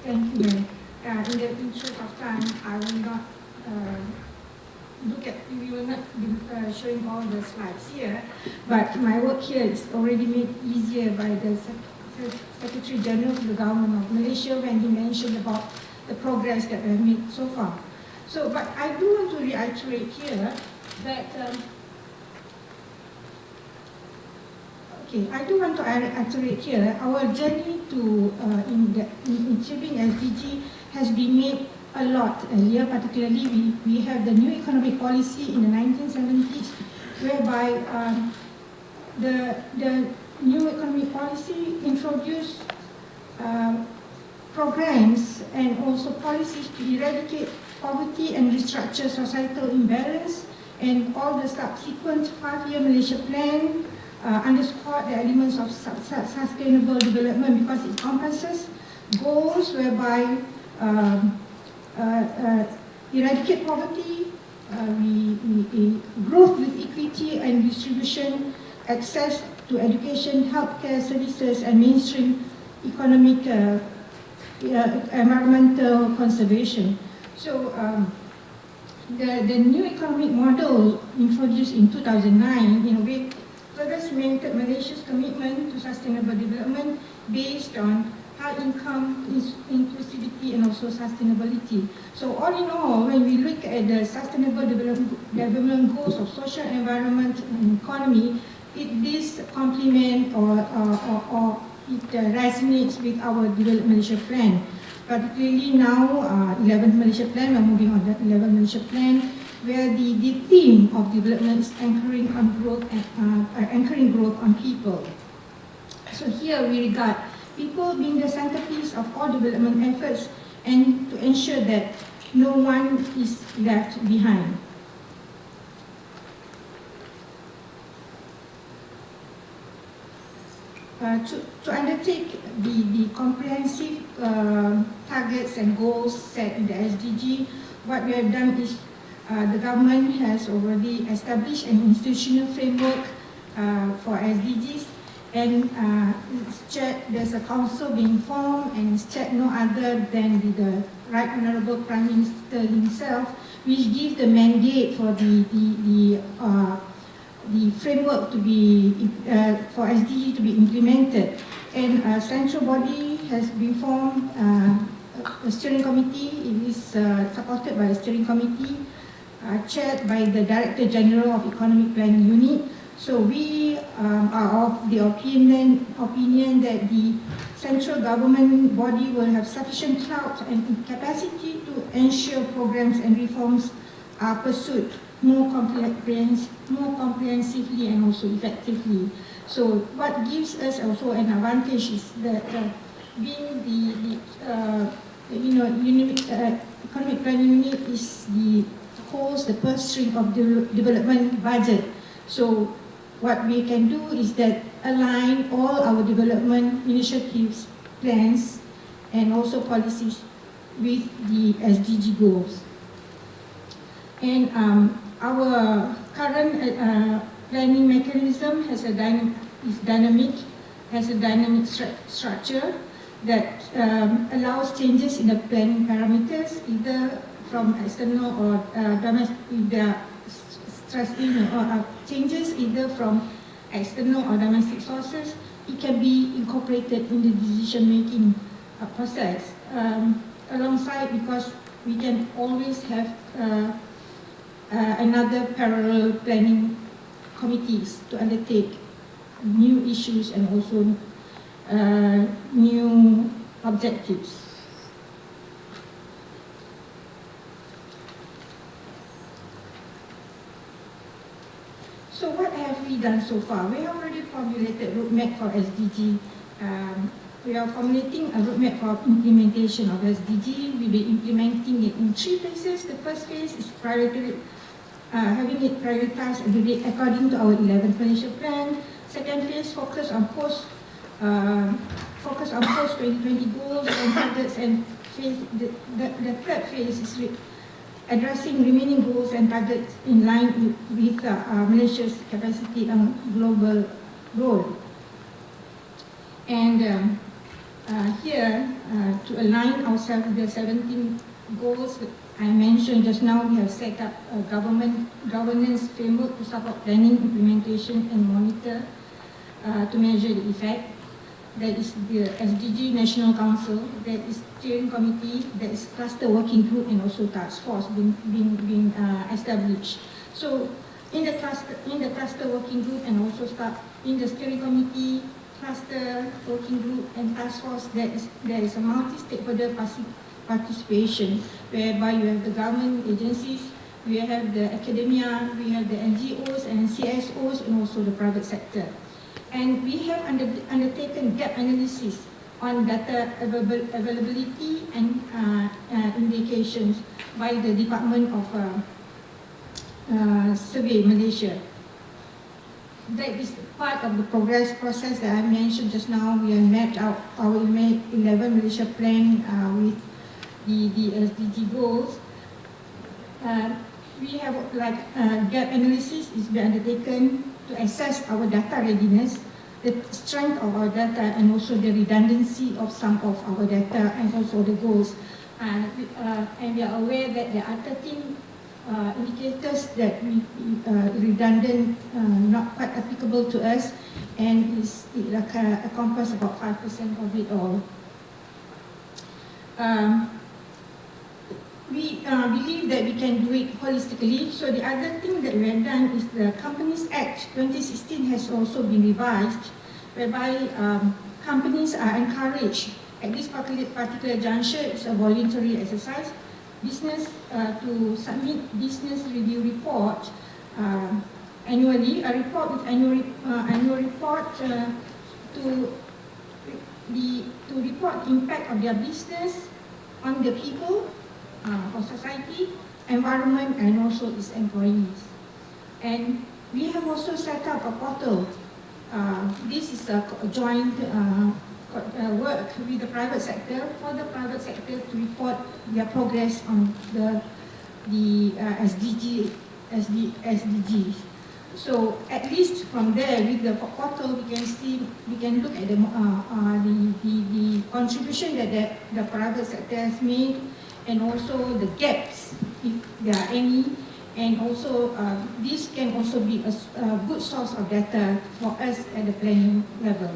Thank you, Mary. In the interest of time, I will not we will not be showing all the slides here, but my work here is already made easier by the Secretary General of the Government of Malaysia when he mentioned about the progress that we have made so far. So, but I do want to reiterate here that I do want to reiterate here our journey to in achieving SDG has been made a lot earlier. Particularly, we have the new economic policy in the 1970s, whereby the new economic policy introduced programs and also policies to eradicate poverty and restructure societal imbalance, and all the subsequent 5-year Malaysia plan underscore the elements of sustainable development because it encompasses goals whereby eradicate poverty, growth with equity and distribution, access to education, healthcare services, and mainstream economic environmental conservation. So the new economic model introduced in 2009 in a way further cemented Malaysia's commitment to sustainable development based on high income, inclusivity, and also sustainability. So all in all, when we look at the sustainable development goals of social environment and economy, this complement or it resonates with our Develop Malaysia plan. Particularly now, 11th Malaysia plan, we're moving on to 11th Malaysia plan, where the theme of development is anchoring growth on people. So here we regard people being the centerpiece of all development efforts and to ensure that no one is left behind. To undertake the comprehensive targets and goals set in the SDG, what we have done is the government has already established an institutional framework for SDGs, and there's a council being formed, and it's chaired no other than the Right Honourable Prime Minister himself, which gives the mandate for the framework to be for SDG to be implemented. And a central body has been formed, a steering committee. It is supported by a steering committee chaired by the Director General of Economic Planning Unit. So we are of the opinion that the central government body will have sufficient clout and capacity to ensure programs and reforms are pursued more comprehensively and also effectively. So what gives us also an advantage is that being the economic planning unit holds the purse string of the development budget. So what we can do is that align all our development initiatives, plans, and also policies with the SDG goals. And our current planning mechanism has a dynamic structure that allows changes in the planning parameters, either from external or domestic. Changes either from external or domestic sources. It can be incorporated in the decision-making process. Alongside, because we can always have another parallel planning committees to undertake new issues and also new objectives. So what have we done so far? We have already formulated roadmap for SDG. We are formulating a roadmap for implementation of SDG. We'll be implementing it in 3 phases. The first phase is having it prioritized according to our 11th Malaysia Plan. Second phase, focus on post-2020 goals and targets, and the third phase is addressing remaining goals and targets in line with Malaysia's capacity and global role. And here, to align ourselves with the 17 goals I mentioned just now, we have set up a governance framework to support planning, implementation, and monitor to measure the effect. That is the SDG National Council, that is steering committee, that is cluster working group, and also task force being established. So in the cluster working group and also in the steering committee, cluster working group, and task force, there is a multi-stakeholder participation, whereby you have the government agencies, we have the academia, we have the NGOs and CSOs, and also the private sector. And we have undertaken gap analysis on data availability and indications by the Department of Survey Malaysia. That is part of the progress process that I mentioned just now. We have mapped out our 11 Malaysia Plan with the SDG goals. We have gap analysis is being undertaken to assess our data readiness, the strength of our data, and also the redundancy of some of our data, and also the goals. And we are aware that there are 13 indicators that redundant, not quite applicable to us, and is encompass about 5% of it all. We believe that we can do it holistically. So the other thing that we have done is the Companies Act 2016 has also been revised, whereby companies are encouraged at this particular juncture. It's a voluntary exercise. Business to submit business review report annually, a report with annual report to report impact of their business on the people, for society, environment, and also its employees. And we have also set up a portal. This is a joint work with the private sector, for the private sector to report their progress on the SDGs. So at least from there, with the portal, we can look at the contribution that the private sector has made, and also the gaps, if there are any, and also this can also be a good source of data for us at the planning level.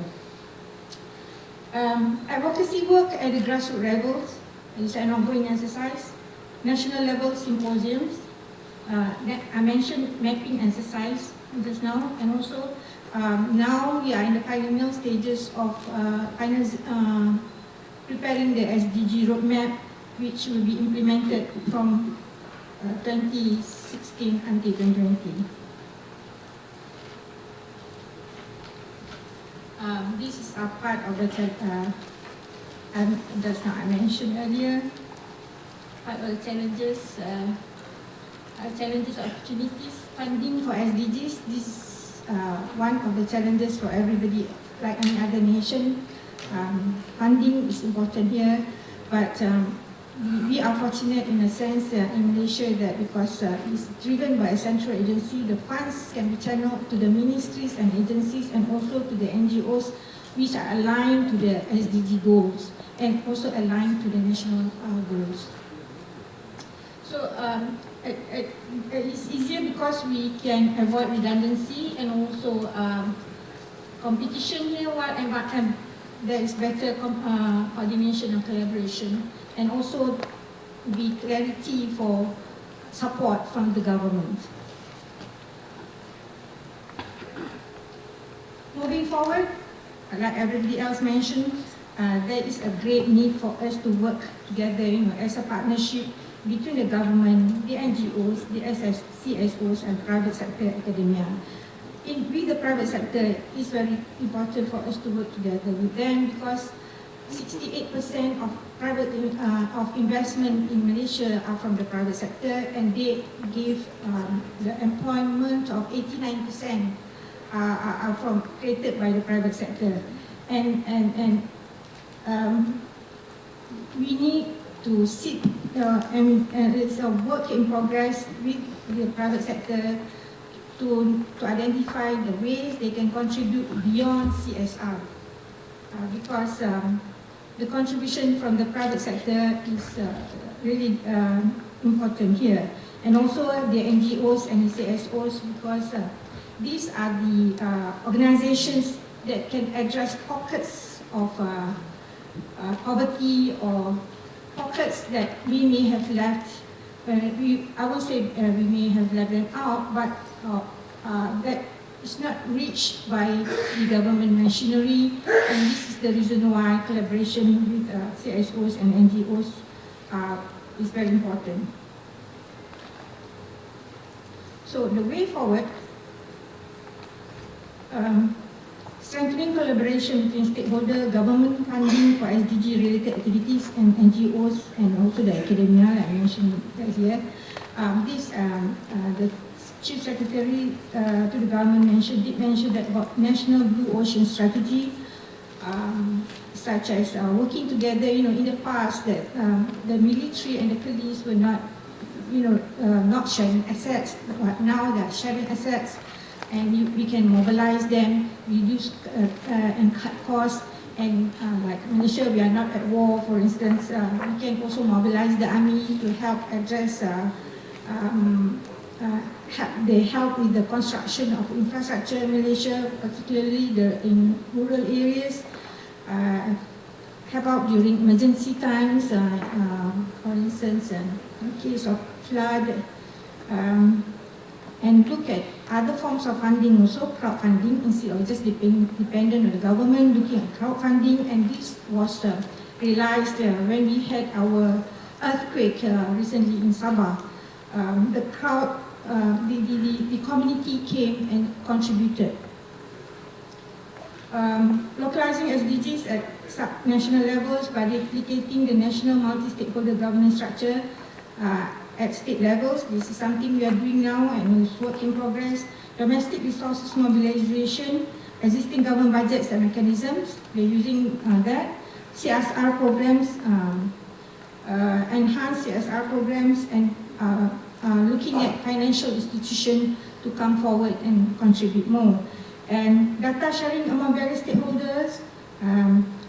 Advocacy work at the grassroots levels is an ongoing exercise. National level symposiums, I mentioned mapping exercise just now, and also now we are in the final stages of preparing the SDG roadmap, which will be implemented from 2016 until 2020. This is a part of the just now I mentioned earlier, part of the challenges, opportunities, funding for SDGs. This is one of the challenges for everybody, like any other nation. Funding is important here, but we are fortunate in a sense in Malaysia that because it's driven by a central agency, the funds can be channeled to the ministries and agencies, and also to the NGOs, which are aligned to the SDG goals and also aligned to the national goals. So it's easier because we can avoid redundancy, and also competition here, and there is better coordination and collaboration, and also be clarity for support from the government. Moving forward, like everybody else mentioned, there is a great need for us to work together, as a partnership between the government, the NGOs, the CSOs, and private sector academia. With the private sector, it's very important for us to work together with them because 68% of of investment in Malaysia are from the private sector, and they give the employment of 89% are created by the private sector, and we need to sit. It's a work in progress with the private sector to identify the ways they can contribute beyond CSR, because the contribution from the private sector is really important here, and also the NGOs and the CSOs, because these are the organizations that can address pockets of poverty or pockets that we may have left. I would say we may have left them out, but that is not reached by the government machinery, and this is the reason why collaboration with CSOs and NGOs is very important. So the way forward, strengthening collaboration between stakeholder, government funding for SDG-related activities, and NGOs, and also the academia, like I mentioned here. The Chief Secretary to the government did mention that about National Blue Ocean Strategy, such as working together. In the past, that the military and the police were not, not sharing assets, but now they are sharing assets, and we can mobilize them, reduce and cut costs. And like Malaysia, we are not at war, for instance. We can also mobilize the army to help address. They help with the construction of infrastructure in Malaysia, particularly in rural areas. Help out during emergency times, for instance, in case of flood. And look at other forms of funding, also crowdfunding, instead of just dependent on the government, looking at crowdfunding. And this was realized when we had our earthquake recently in Sabah. The community came and contributed. Localizing SDGs at sub-national levels by replicating the national multi-stakeholder governance structure at state levels. This is something we are doing now, and it's work in progress. Domestic resources mobilization, existing government budgets and mechanisms, we're using that. CSR programs, enhanced CSR programs, and looking at financial institutions to come forward and contribute more. And data sharing among various stakeholders,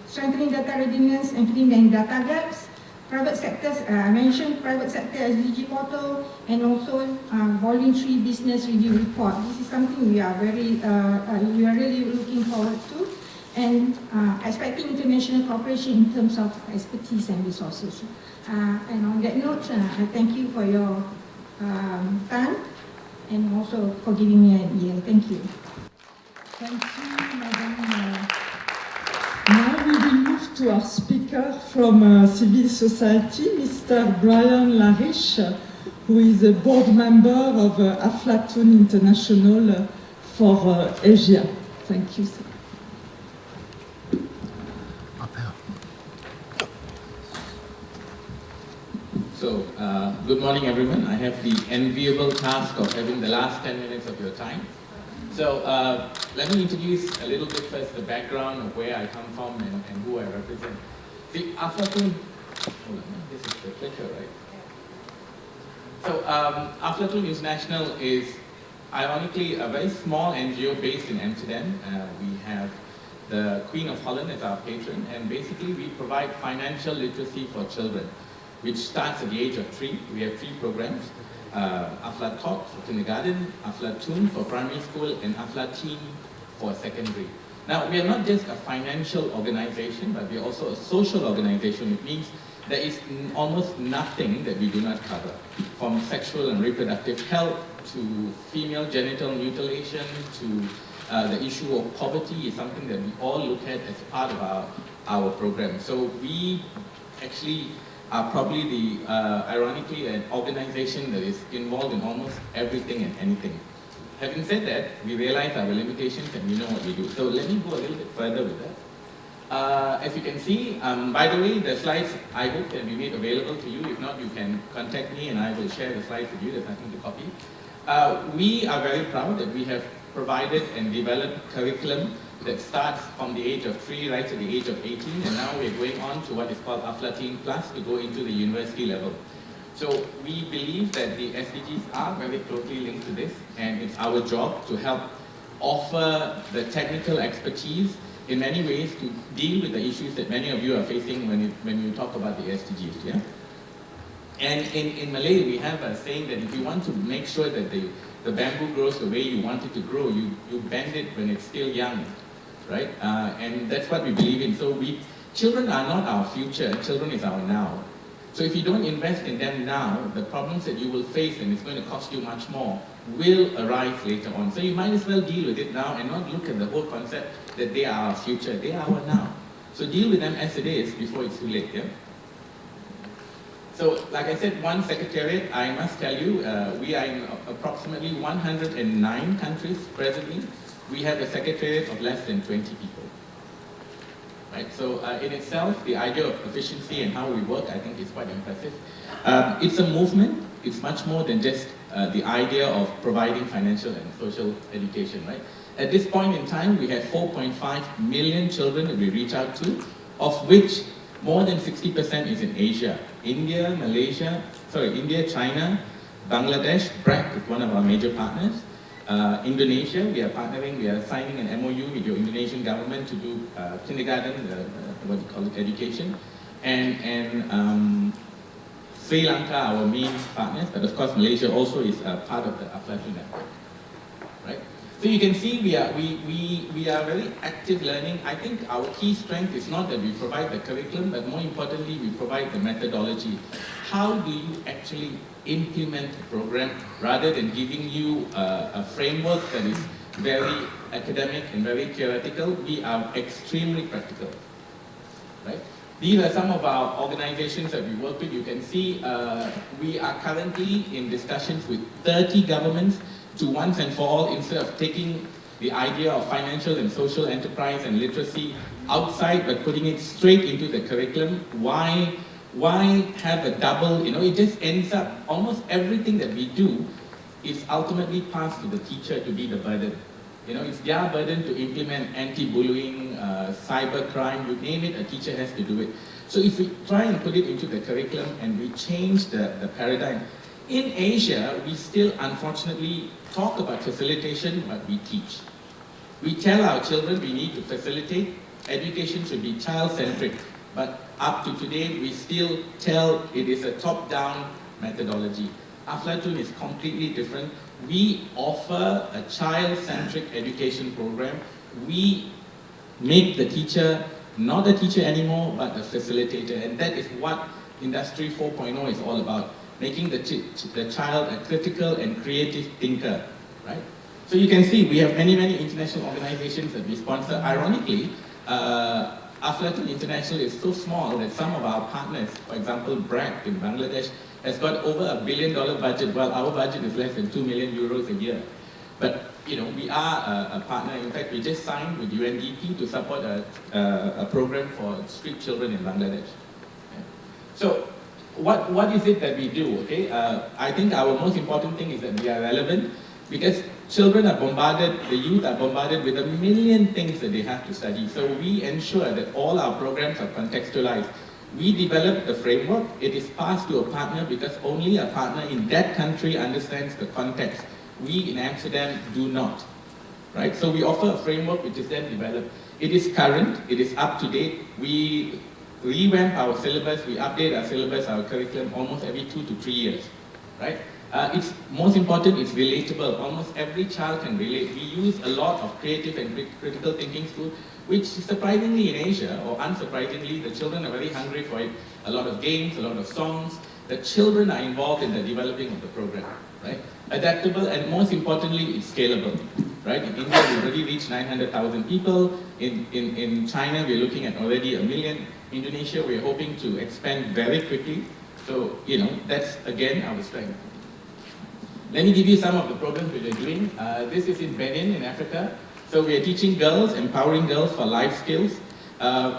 strengthening data readiness and filling in data gaps. Private sectors, I mentioned private sector SDG portal, and also voluntary business review report. This is something we are really looking forward to, and expecting international cooperation in terms of expertise and resources. And on that note, I thank you for your time, and also for giving me an ear. Thank you. Thank you, Madam. Now we will move to our speaker from civil society, Mr. Brian Larish, who is a board member of Aflatun International for Asia. Thank you, sir. So, good morning everyone. I have the enviable task of having the last 10 minutes of your time. So, let me introduce a little bit first the background of where I come from and who I represent. See, Aflatun, hold on, this is the clicker, right? So, Aflatun International is ironically a very small NGO based in Amsterdam. We have the Queen of Holland as our patron, and basically we provide financial literacy for children, which starts at the age of 3. We have 3 programs, Aflatot for kindergarten, Aflatun for primary school, and Aflateen for secondary. Now, we are not just a financial organization, but we are also a social organization. It means there is almost nothing that we do not cover, from sexual and reproductive health to female genital mutilation to the issue of poverty is something that we all look at as part of our program. So we actually are probably the, ironically, an organization that is involved in almost everything and anything. Having said that, we realize our limitations and we know what we do. So let me go a little bit further with that. As you can see, by the way, the slides I hope can be made available to you. If not, you can contact me and I will share the slides with you. There's nothing to copy. We are very proud that we have provided and developed curriculum that starts from the age of 3 right to the age of 18, and now we're going on to what is called Aflateen Plus to go into the university level. So we believe that the SDGs are very closely linked to this, and it's our job to help offer the technical expertise in many ways to deal with the issues that many of you are facing when you talk about the SDGs. Yeah? And in Malay, we have a saying that if you want to make sure that the bamboo grows the way you want it to grow, you bend it when it's still young, right? And that's what we believe in. So children are not our future, children is our now. So if you don't invest in them now, the problems that you will face, and it's going to cost you much more, will arise later on. So you might as well deal with it now and not look at the whole concept that they are our future, they are our now. So deal with them as it is before it's too late, yeah? So, like I said, one secretariat, I must tell you, we are in approximately 109 countries presently. We have a secretariat of less than 20 people. Right? So, in itself, the idea of efficiency and how we work, I think, is quite impressive. It's a movement. It's much more than just the idea of providing financial and social education, right? At this point in time, we have 4.5 million children that we reach out to, of which more than 60% is in Asia. India, China, Bangladesh, BRAC is one of our major partners. Indonesia, we are signing an MOU with your Indonesian government to do kindergarten, what you call it, education. And Sri Lanka, our main partners, but of course Malaysia also is part of the Aflateen network, right? So you can see we are very active learning. I think our key strength is not that we provide the curriculum, but more importantly, we provide the methodology. How do you actually implement the program rather than giving you a framework that is very academic and very theoretical? We are extremely practical, right? These are some of our organizations that we work with. You can see we are currently in discussions with 30 governments to once and for all, instead of taking the idea of financial and social enterprise and literacy outside but putting it straight into the curriculum, why have a double, it just ends up, almost everything that we do is ultimately passed to the teacher to be the burden. It's their burden to implement anti-bullying, cyber crime, you name it, a teacher has to do it. So if we try and put it into the curriculum and we change the paradigm, in Asia, we still unfortunately talk about facilitation, but we teach. We tell our children we need to facilitate, education should be child-centric, but up to today, we still tell it is a top-down methodology. Aflateen is completely different. We offer a child-centric education program. We make the teacher not a teacher anymore, but a facilitator, and that is what Industry 4.0 is all about. Making the child a critical and creative thinker, right? So you can see we have many international organizations that we sponsor. Ironically, Aflateen International is so small that some of our partners, for example, BRAC in Bangladesh, has got over $1 billion budget, while our budget is less than 2 million euros a year. But we are a partner. In fact, we just signed with UNDP to support a program for street children in Bangladesh. Okay. So what is it that we do, okay? I think our most important thing is that we are relevant, because children are bombarded, the youth are bombarded with a million things that they have to study. So we ensure that all our programs are contextualized. We develop the framework, it is passed to a partner because only a partner in that country understands the context. We in Amsterdam do not, right? So we offer a framework which is then developed. It is current, it is up to date. We revamp our syllabus, we update our syllabus, our curriculum almost every 2 to 3 years, right? It's most important, it's relatable. Almost every child can relate. We use a lot of creative and critical thinking skills, which surprisingly in Asia, or unsurprisingly, the children are very hungry for it. A lot of games, a lot of songs. The children are involved in the developing of the program, right? Adaptable, and most importantly, it's scalable, right? In India, we've already reached 900,000 people. In China, we're looking at already 1 million. Indonesia, we're hoping to expand very quickly. So, that's again our strength. Let me give you some of the programs we are doing. This is in Benin, in Africa. So we are teaching girls, empowering girls for life skills.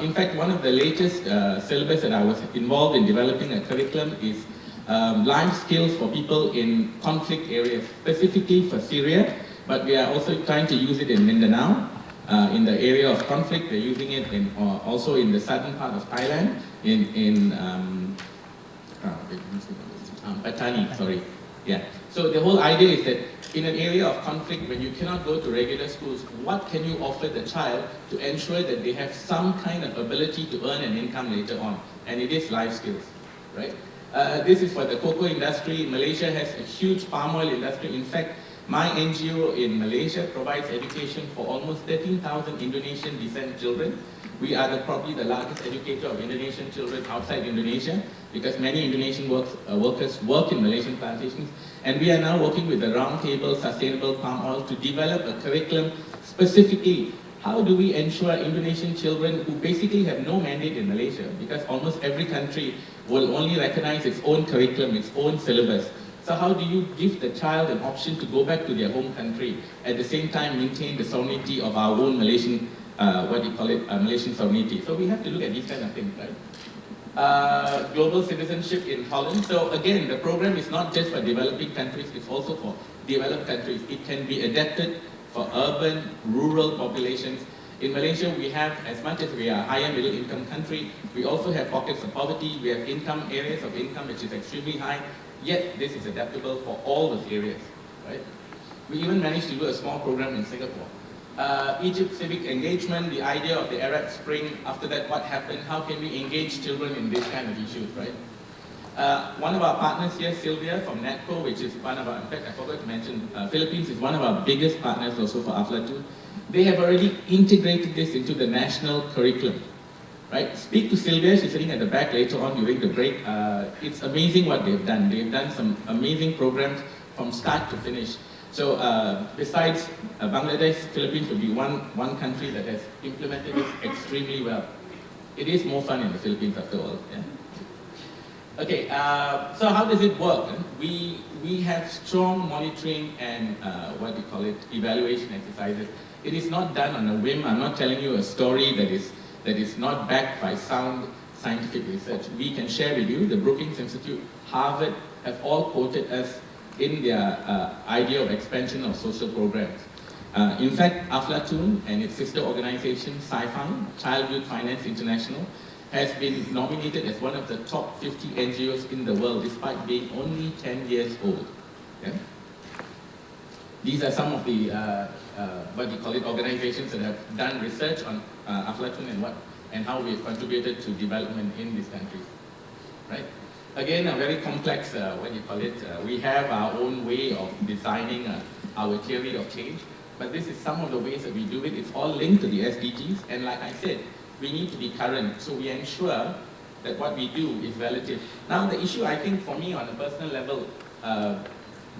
In fact, one of the latest syllabus that I was involved in developing a curriculum is life skills for people in conflict areas, specifically for Syria, but we are also trying to use it in Mindanao. In the area of conflict, we're using it also in the southern part of Thailand, in Patani, sorry. Yeah. So the whole idea is that in an area of conflict, when you cannot go to regular schools, what can you offer the child to ensure that they have some kind of ability to earn an income later on? And it is life skills, right? This is for the cocoa industry. Malaysia has a huge palm oil industry. In fact, my NGO in Malaysia provides education for almost 13,000 Indonesian descent children. We are probably the largest educator of Indonesian children outside Indonesia, because many Indonesian workers work in Malaysian plantations. And we are now working with the Roundtable Sustainable Palm Oil to develop a curriculum specifically. How do we ensure Indonesian children who basically have no mandate in Malaysia, because almost every country will only recognize its own curriculum, its own syllabus. So how do you give the child an option to go back to their home country, at the same time maintain the sovereignty of our own Malaysian, Malaysian sovereignty? So we have to look at these kind of things, right? Global citizenship in Holland. So again, the program is not just for developing countries, it's also for developed countries. It can be adapted for urban, rural populations. In Malaysia, we have, as much as we are a higher middle income country, we also have pockets of poverty. We have areas of income which is extremely high, yet this is adaptable for all those areas, right? We even managed to do a small program in Singapore. Egypt civic engagement, the idea of the Arab Spring, after that what happened, how can we engage children in this kind of issues, right? One of our partners here, Sylvia from NATCO, which is one of our, in fact I forgot to mention, Philippines is one of our biggest partners also for Aflatun. They have already integrated this into the national curriculum, right? Speak to Sylvia, she's sitting at the back later on during the break. It's amazing what they've done. They've done some amazing programs from start to finish. So besides Bangladesh, Philippines will be one country that has implemented this extremely well. It is more fun in the Philippines after all. Yeah? Okay, so how does it work? We have strong monitoring and evaluation exercises. It is not done on a whim. I'm not telling you a story that is not backed by sound scientific research. We can share with you, the Brookings Institute, Harvard have all quoted us in their idea of expansion of social programs. In fact, Aflatun and its sister organization, SciFund, Child Youth Finance International, has been nominated as one of the top 50 NGOs in the world, despite being only 10 years old. Yeah? These are some of the, organizations that have done research on Aflatun and how we have contributed to development in these countries, right? Again, a very complex, we have our own way of designing our theory of change, but this is some of the ways that we do it. It's all linked to the SDGs, and like I said, we need to be current, so we ensure that what we do is relative. Now, the issue, I think, for me on a personal level,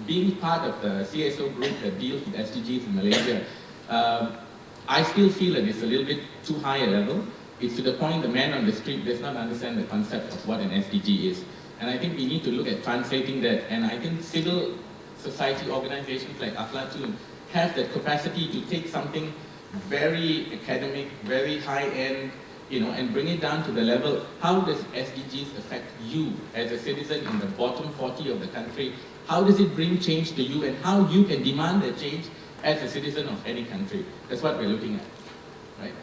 being part of the CSO group that deals with SDGs in Malaysia, I still feel that it's a little bit too high a level. It's to the point the man on the street does not understand the concept of what an SDG is. And I think we need to look at translating that. And I think civil society organizations like Aflatun have the capacity to take something very academic, very high-end, and bring it down to the level, how does SDGs affect you as a citizen in the bottom 40 of the country? How does it bring change to you, and how you can demand that change as a citizen of any country? That's what we're looking at, right?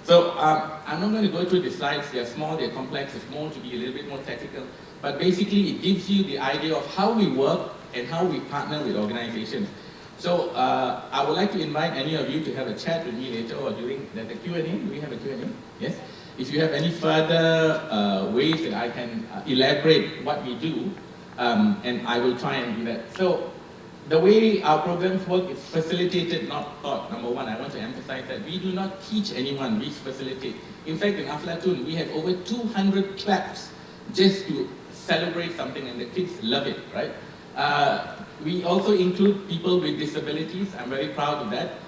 So I'm not going to go through the slides. They're small, they're complex, it's more to be a little bit more technical. But basically, it gives you the idea of how we work and how we partner with organizations. So I would like to invite any of you to have a chat with me later or during the Q&A. Do we have a Q&A? Yes? If you have any further ways that I can elaborate what we do, and I will try and do that. So the way our programs work is facilitated, not taught. Number one, I want to emphasize that we do not teach anyone, we facilitate. In fact, in Aflatun, we have over 200 claps just to celebrate something, and the kids love it, right? We also include people with disabilities. I'm very proud of that.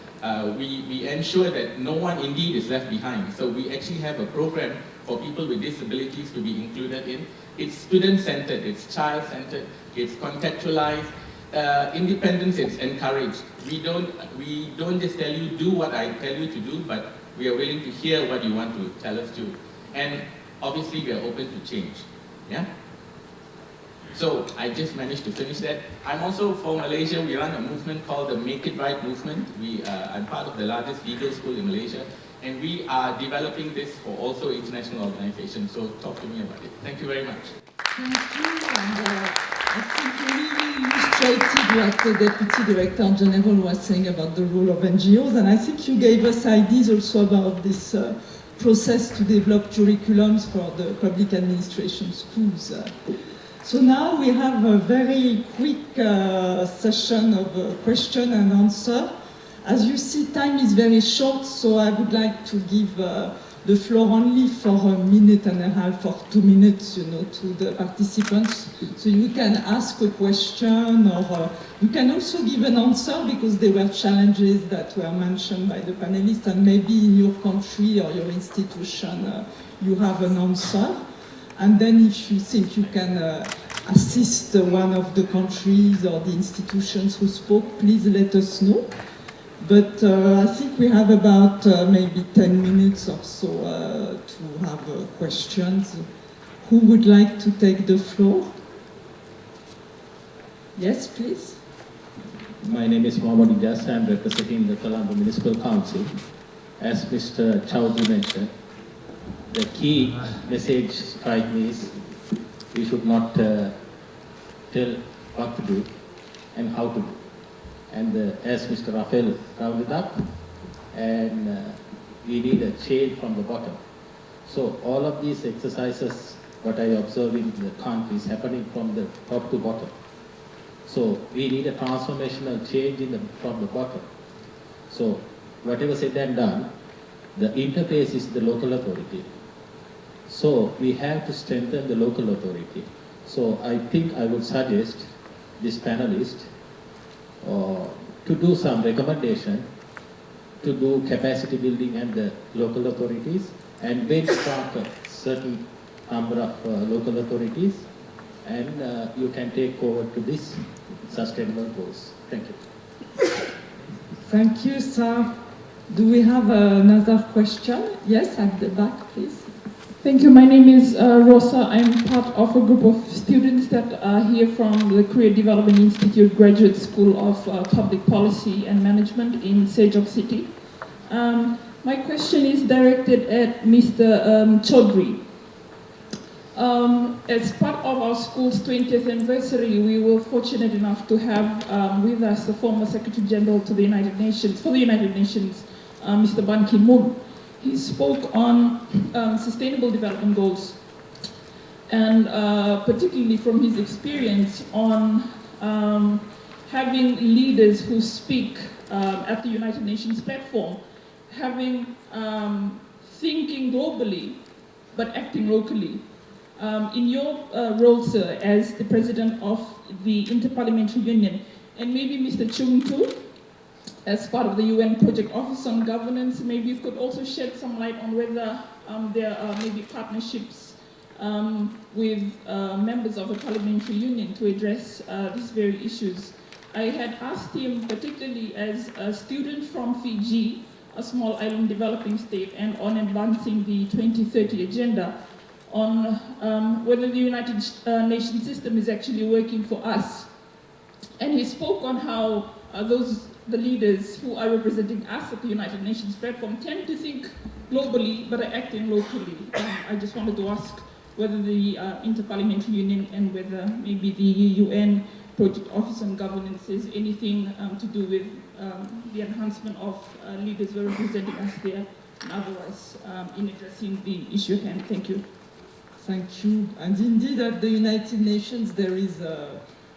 We ensure that no one indeed is left behind. So we actually have a program for people with disabilities to be included in. It's student-centered, it's child-centered, it's contextualized. Independence is encouraged. We don't just tell you do what I tell you to do, but we are willing to hear what you want to tell us to. And obviously we are open to change. Yeah? So I just managed to finish that. I'm also for Malaysia. We run a movement called the Make It Right movement. I'm part of the largest legal school in Malaysia, and we are developing this for also international organizations. So talk to me about it. Thank you very much. Thank you. And, I think you really illustrated what the Deputy Director General was saying about the role of NGOs, and I think you gave us ideas also about this process to develop curriculums for the public administration schools. So now we have a very quick session of question and answer. As you see, time is very short, so I would like to give the floor only for a minute and a half or 2 minutes, to the participants. So you can ask a question, or you can also give an answer, because there were challenges that were mentioned by the panelists, and maybe in your country or your institution you have an answer. And then if you think you can assist one of the countries or the institutions who spoke, please let us know. But I think we have about maybe 10 minutes or so to have questions. Who would like to take the floor? Yes, please. My name is Mohammad Ijas. I'm representing the Colombo Municipal Council. As Mr. Chowdhury mentioned, the key message strike me is we should not tell what to do and how to do. And as Mr. Rafael rounded up, and we need a change from the bottom. So all of these exercises, what I observe in the country, is happening from the top to bottom. So we need a transformational change from the bottom. So whatever said and done, the interface is the local authority. So we have to strengthen the local authority. So I think I would suggest this panelist to do some recommendation to do capacity building and the local authorities, and benchmark a certain number of local authorities, and you can take over to this sustainable goals. Thank you. Thank you, sir. Do we have another question? Yes, at the back, please. Thank you. My name is Rosa. I'm part of a group of students that are here from the Career Development Institute Graduate School of Public Policy and Management in Sejok City. My question is directed at Mr. Chaudhry. As part of our school's 20th anniversary, we were fortunate enough to have with us the former Secretary General to the United Nations, Mr. Ban Ki-moon. He spoke on sustainable development goals, and particularly from his experience on having leaders who speak at the United Nations platform, having thinking globally but acting locally. In your role, sir, as the President of the Interparliamentary Union, and maybe Mr. Chung too, as part of the UN Project Office on Governance, maybe you could also shed some light on whether there are maybe partnerships with members of the Parliamentary Union to address these very issues. I had asked him, particularly as a student from Fiji, a small island developing state, and on advancing the 2030 agenda, on whether the United Nations system is actually working for us. And he spoke on how the leaders who are representing us at the United Nations platform tend to think globally but are acting locally. I just wanted to ask whether the Interparliamentary Union and whether maybe the UN Project Office on Governance has anything to do with the enhancement of leaders who are representing us there, and otherwise in addressing the issue at hand. Thank you. Thank you. And indeed, at the United Nations, there is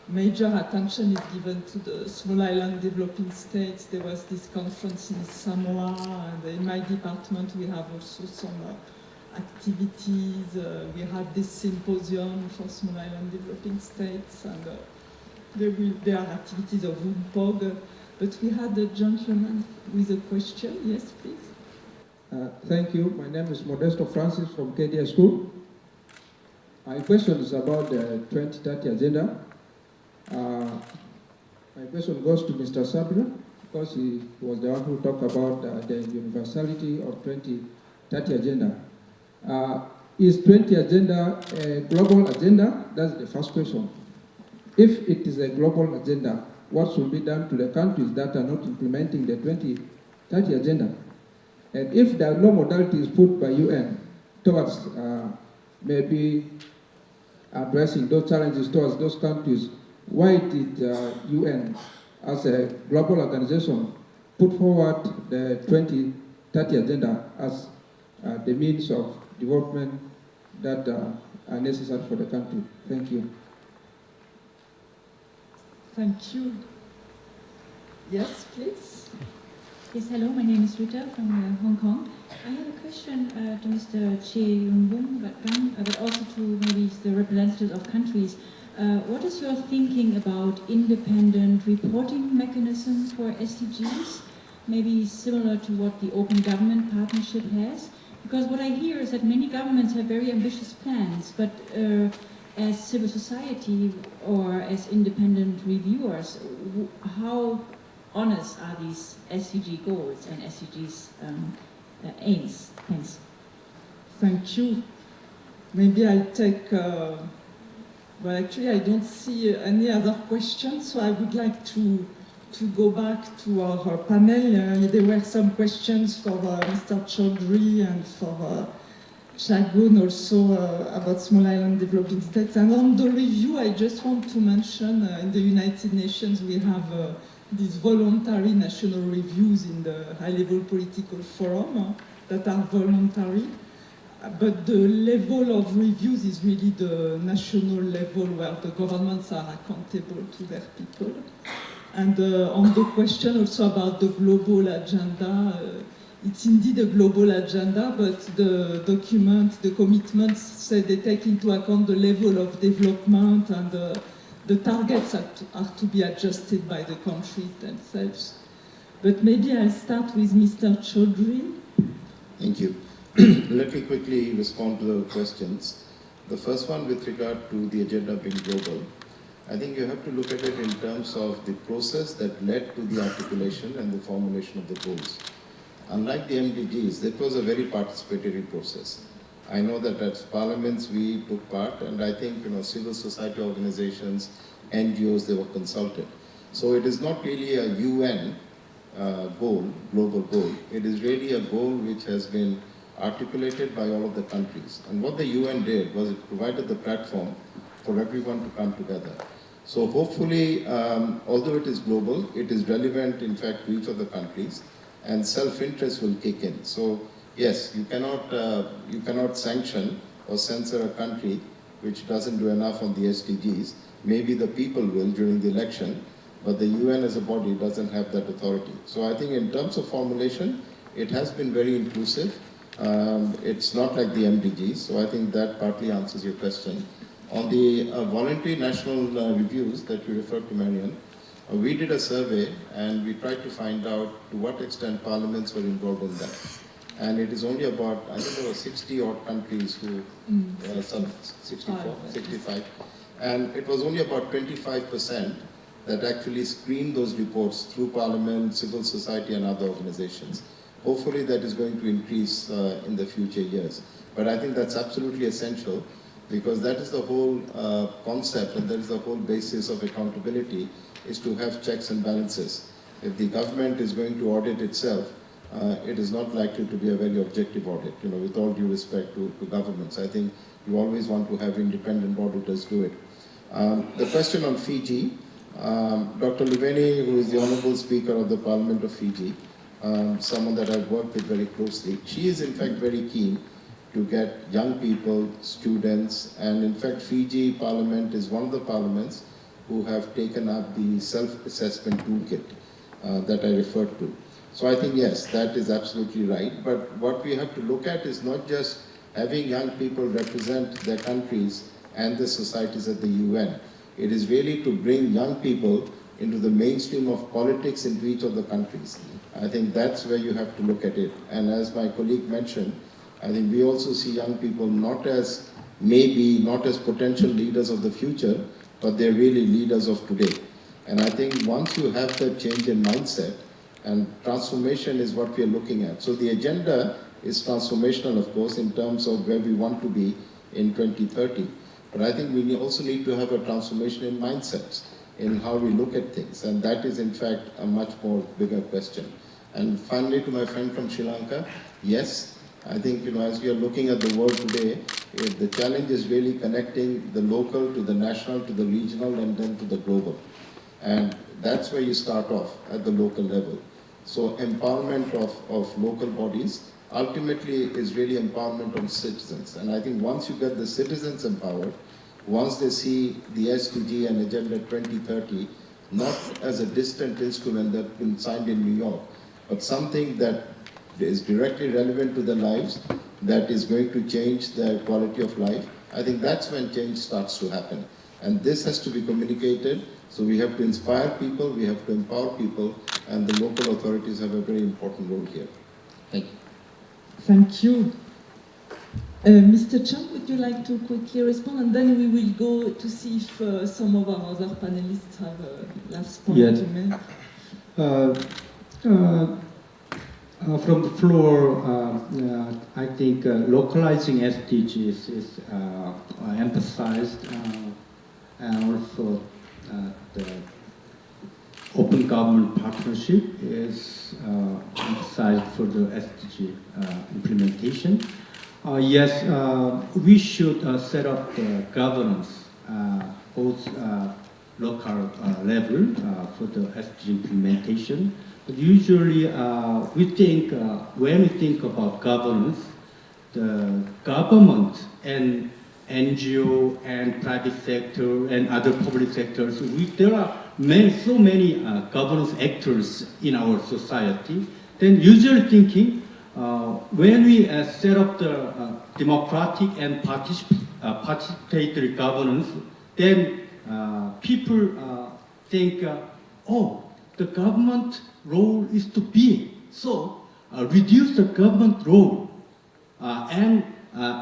major attention is given to the small island developing states. There was this conference in Samoa, and in my department we have also some activities. We had this symposium for small island developing states, and there are activities of UNPOG. But we had a gentleman with a question. Yes, please. Thank you. My name is Modesto Francis from KDA School. My question is about the 2030 agenda. My question goes to Mr. Sabra, because he was the one who talked about the universality of 2030 agenda. Is 20 agenda a global agenda? That's the first question. If it is a global agenda, what should be done to the countries that are not implementing the 2030 agenda? And if there are no modalities put by UN towards maybe addressing those challenges towards those countries, why did UN, as a global organization, put forward the 2030 agenda as the means of development that are necessary for the country? Thank you. Thank you. Yes, please. Yes, hello, my name is Rita from Hong Kong. I have a question to Mr. Che Yun-bum, but also to maybe the representatives of countries. What is your thinking about independent reporting mechanisms for SDGs? Maybe similar to what the Open Government Partnership has? Because what I hear is that many governments have very ambitious plans, but as civil society or as independent reviewers, how honest are these SDG goals and SDGs aims? Thanks. Thank you. Maybe I take, well actually I don't see any other questions, so I would like to go back to our panel. There were some questions for Mr. Chaudhry and for Shagun also about small island developing states. And on the review, I just want to mention in the United Nations we have these voluntary national reviews in the high-level political forum that are voluntary. But the level of reviews is really the national level where the governments are accountable to their people. And on the question also about the global agenda, it's indeed a global agenda, but the document, the commitments say they take into account the level of development, and the targets are to be adjusted by the countries themselves. But maybe I'll start with Mr. Chaudhry. Thank you. Let me quickly respond to the questions. The first one with regard to the agenda being global. I think you have to look at it in terms of the process that led to the articulation and the formulation of the goals. Unlike the MDGs, that was a very participatory process. I know that at parliaments we took part, and I think civil society organizations, NGOs, they were consulted. So it is not really a UN goal, global goal. It is really a goal which has been articulated by all of the countries. And what the UN did was it provided the platform for everyone to come together. So hopefully, although it is global, it is relevant in fact to each of the countries, and self-interest will kick in. So yes, you cannot sanction or censor a country which doesn't do enough on the SDGs. Maybe the people will during the election, but the UN as a body doesn't have that authority. So I think in terms of formulation, it has been very inclusive. It's not like the MDGs, so I think that partly answers your question. On the voluntary national reviews that you referred to, Marian, we did a survey and we tried to find out to what extent parliaments were involved in that. And it is only about, I think there were 60 odd countries who, 65. And it was only about 25% that actually screened those reports through parliament, civil society and other organizations. Hopefully that is going to increase in the future years. But I think that's absolutely essential, because that is the whole concept and that is the whole basis of accountability, is to have checks and balances. If the government is going to audit itself, it is not likely to be a very objective audit, with all due respect to governments. I think you always want to have independent auditors do it. The question on Fiji, Dr. Luveni, who is the Honorable Speaker of the Parliament of Fiji, someone that I've worked with very closely, she is in fact very keen to get young people, students, and in fact Fiji Parliament is one of the parliaments who have taken up the self-assessment toolkit that I referred to. So I think yes, that is absolutely right, but what we have to look at is not just having young people represent their countries and the societies at the UN. It is really to bring young people into the mainstream of politics in each of the countries. I think that's where you have to look at it. And as my colleague mentioned, I think we also see young people not as potential leaders of the future, but they're really leaders of today. And I think once you have that change in mindset, and transformation is what we are looking at. So the agenda is transformational, of course, in terms of where we want to be in 2030. But I think we also need to have a transformation in mindsets, in how we look at things. And that is, in fact, a much more bigger question. And finally, to my friend from Sri Lanka, yes, I think, as we are looking at the world today, the challenge is really connecting the local to the national, to the regional, and then to the global. And that's where you start off, at the local level. So empowerment of local bodies ultimately is really empowerment of citizens. And I think once you get the citizens empowered, once they see the SDG and Agenda 2030 not as a distant instrument that's been signed in New York, but something that is directly relevant to their lives, that is going to change their quality of life, I think that's when change starts to happen. And this has to be communicated, so we have to inspire people, we have to empower people, and the local authorities have a very important role here. Thank you. Thank you. Mr. Chang, would you like to quickly respond? And then we will go to see if some of our other panelists have a last point to make. From the floor, I think localizing SDGs is emphasized, and also the open government partnership is emphasized for the SDG implementation. Yes, we should set up the governance, both local level for the SDG implementation. But usually, we think, when we think about governance, the government and NGO and private sector and other public sectors, there are so many governance actors in our society. Then usually thinking, when we set up the democratic and participatory governance, then people think, oh, the government role is too big, so reduce the government role and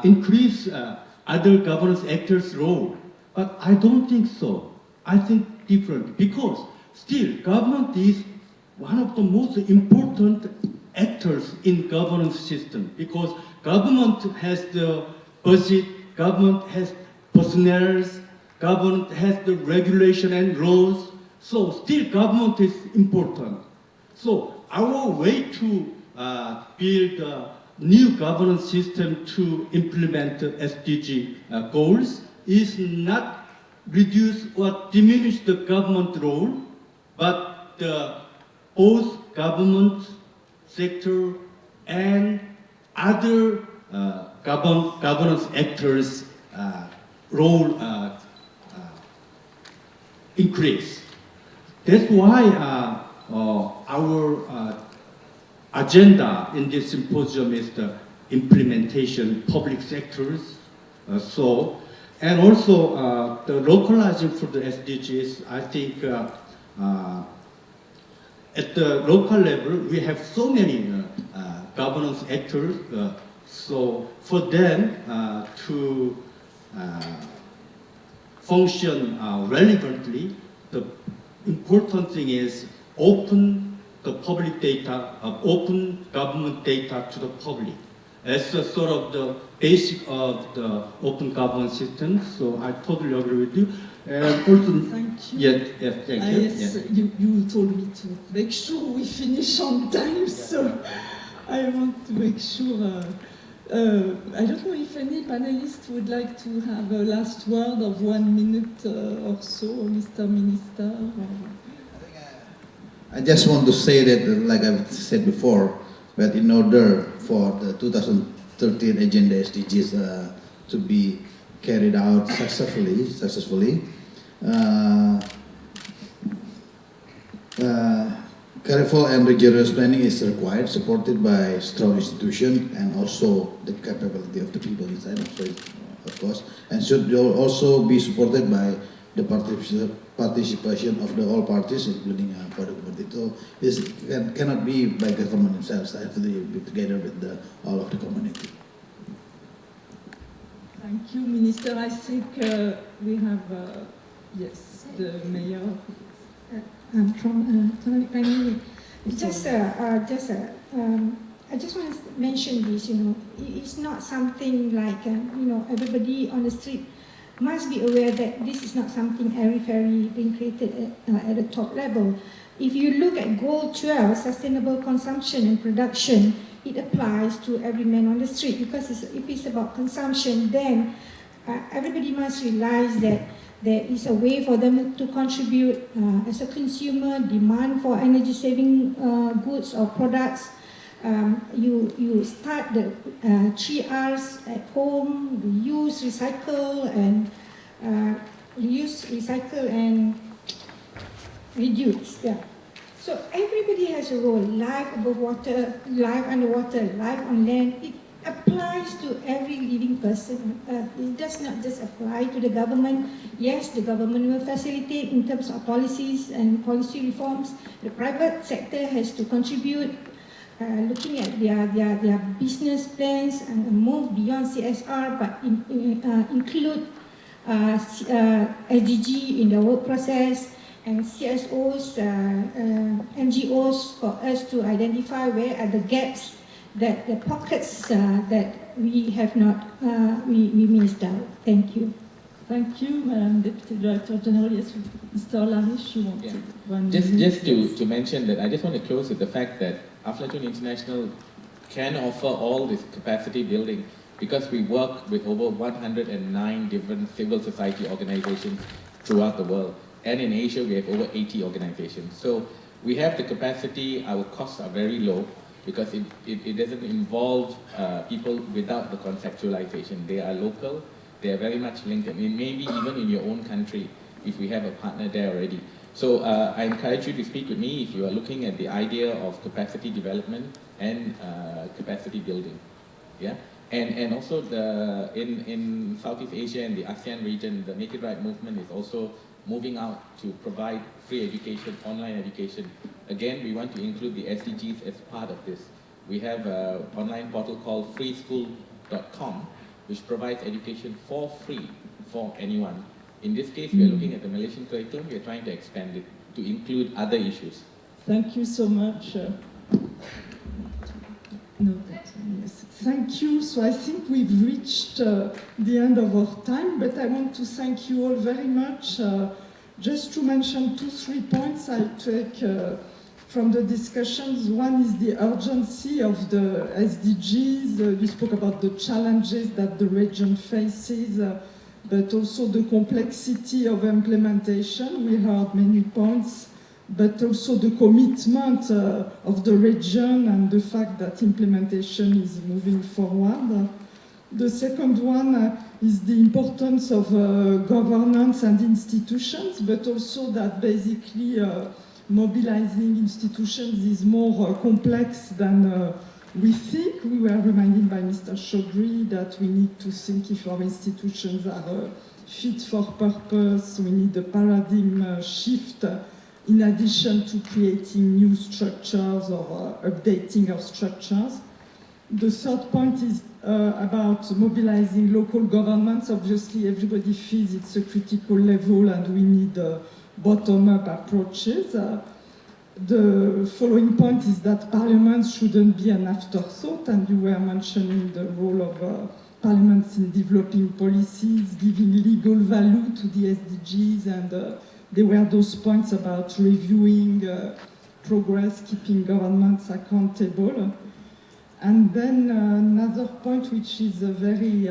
increase other governance actors' role. But I don't think so. I think different, because still government is one of the most important actors in governance system, because government has the budget, government has personnel, government has the regulation and laws, so still government is important. So our way to build a new governance system to implement the SDG goals is not reduce or diminish the government role, but both government sector and other governance actors' role increase. That's why our agenda in this symposium is the implementation public sectors. And also the localizing for the SDGs, I think at the local level, we have so many governance actors, so for them to function relevantly, the important thing is open the public data, open government data to the public. That's the sort of the basic of the open governance system, so I totally agree with you. And also, thank you. Yes, thank you. Yes, you told me to make sure we finish on time, so I want to make sure. I don't know if any panelists would like to have a last word of 1 minute or so, Mr. Minister. I just want to say that, like I've said before, that in order for the 13 agenda SDGs to be carried out successfully. Careful and rigorous planning is required, supported by strong institutions and also the capability of the people inside, of course, and should also be supported by the participation of the all parties, including for the community. So this cannot be by government themselves. It has to be together with all of the community. Thank you, Minister. I think we have, yes, the mayor. I'm from Plenary. I just want to mention this. It's not something like everybody on the street must be aware that this is not something airy-fairy being created at the top level. If you look at Goal 12, sustainable consumption and production, it applies to every man on the street, because if it's about consumption, then everybody must realize that there is a way for them to contribute as a consumer, demand for energy-saving goods or products. You start the 3 R's at home: reuse, recycle, and reduce. Yeah. So everybody has a role: life above water, life underwater, life on land. It applies to every living person on earth. It does not just apply to the government. Yes, the government will facilitate in terms of policies and policy reforms. The private sector has to contribute, looking at their business plans and move beyond CSR, but include SDG in the work process, and CSOs, NGOs, for us to identify where are the gaps, that the pockets that we have not, we missed out. Thank you. Thank you, Madam Deputy Director General. Yes, Mr. Olarish, you wanted one minute. Just to mention that I just want to close with the fact that Aflatun International can offer all this capacity building because we work with over 109 different civil society organizations throughout the world. And in Asia, we have over 80 organizations. So we have the capacity, our costs are very low, because it doesn't involve people without the conceptualization. They are local, they are very much linked, and maybe even in your own country, if we have a partner there already. So I encourage you to speak with me if you are looking at the idea of capacity development and capacity building. Yeah, and also in Southeast Asia and the ASEAN region, the Make It Right movement is also moving out to provide free education, online education. Again, we want to include the SDGs as part of this. We have an online portal called freeschool.com, which provides education for free for anyone. In this case, we are looking at the Malaysian curriculum. We are trying to expand it to include other issues. Thank you so much. Yes. Thank you. So I think we've reached the end of our time, but I want to thank you all very much. Just to mention 2-3 points I take from the discussions. One is the urgency of the SDGs. You spoke about the challenges that the region faces, but also the complexity of implementation. We heard many points, but also the commitment of the region and the fact that implementation is moving forward. The second one is the importance of governance and institutions, but also that basically mobilizing institutions is more complex than we think. We were reminded by Mr. Chaudhry that we need to think if our institutions are fit for purpose. We need a paradigm shift in addition to creating new structures or updating our structures. The third point is about mobilizing local governments. Obviously, everybody feels it's a critical level and we need bottom-up approaches. The following point is that parliaments shouldn't be an afterthought, and you were mentioning the role of parliaments in developing policies, giving legal value to the SDGs, and there were those points about reviewing progress, keeping governments accountable. And then another point which is very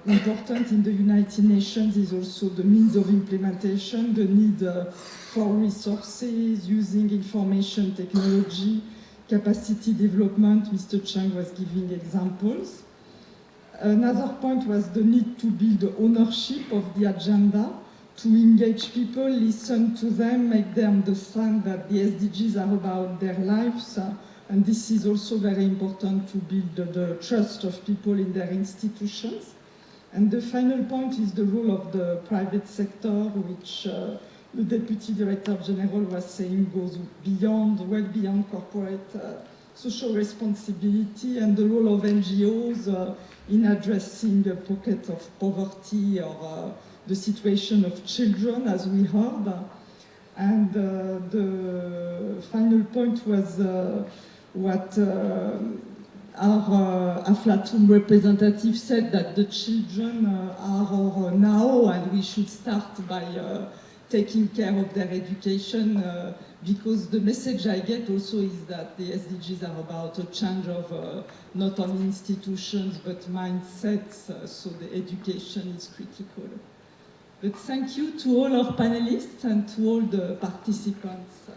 important in the United Nations is also the means of implementation, the need for resources, using information technology, capacity development. Mr. Chang was giving examples. Another point was the need to build ownership of the agenda, to engage people, listen to them, make them understand that the SDGs are about their lives. And this is also very important to build the trust of people in their institutions. And the final point is the role of the private sector, which the Deputy Director General was saying goes beyond, well beyond corporate social responsibility, and the role of NGOs in addressing a pocket of poverty or the situation of children, as we heard. And the final point was what our Aflatum representative said, that the children are our now, and we should start by taking care of their education, because the message I get also is that the SDGs are about a change of not only institutions but mindsets, so the education is critical. But thank you to all our panelists and to all the participants.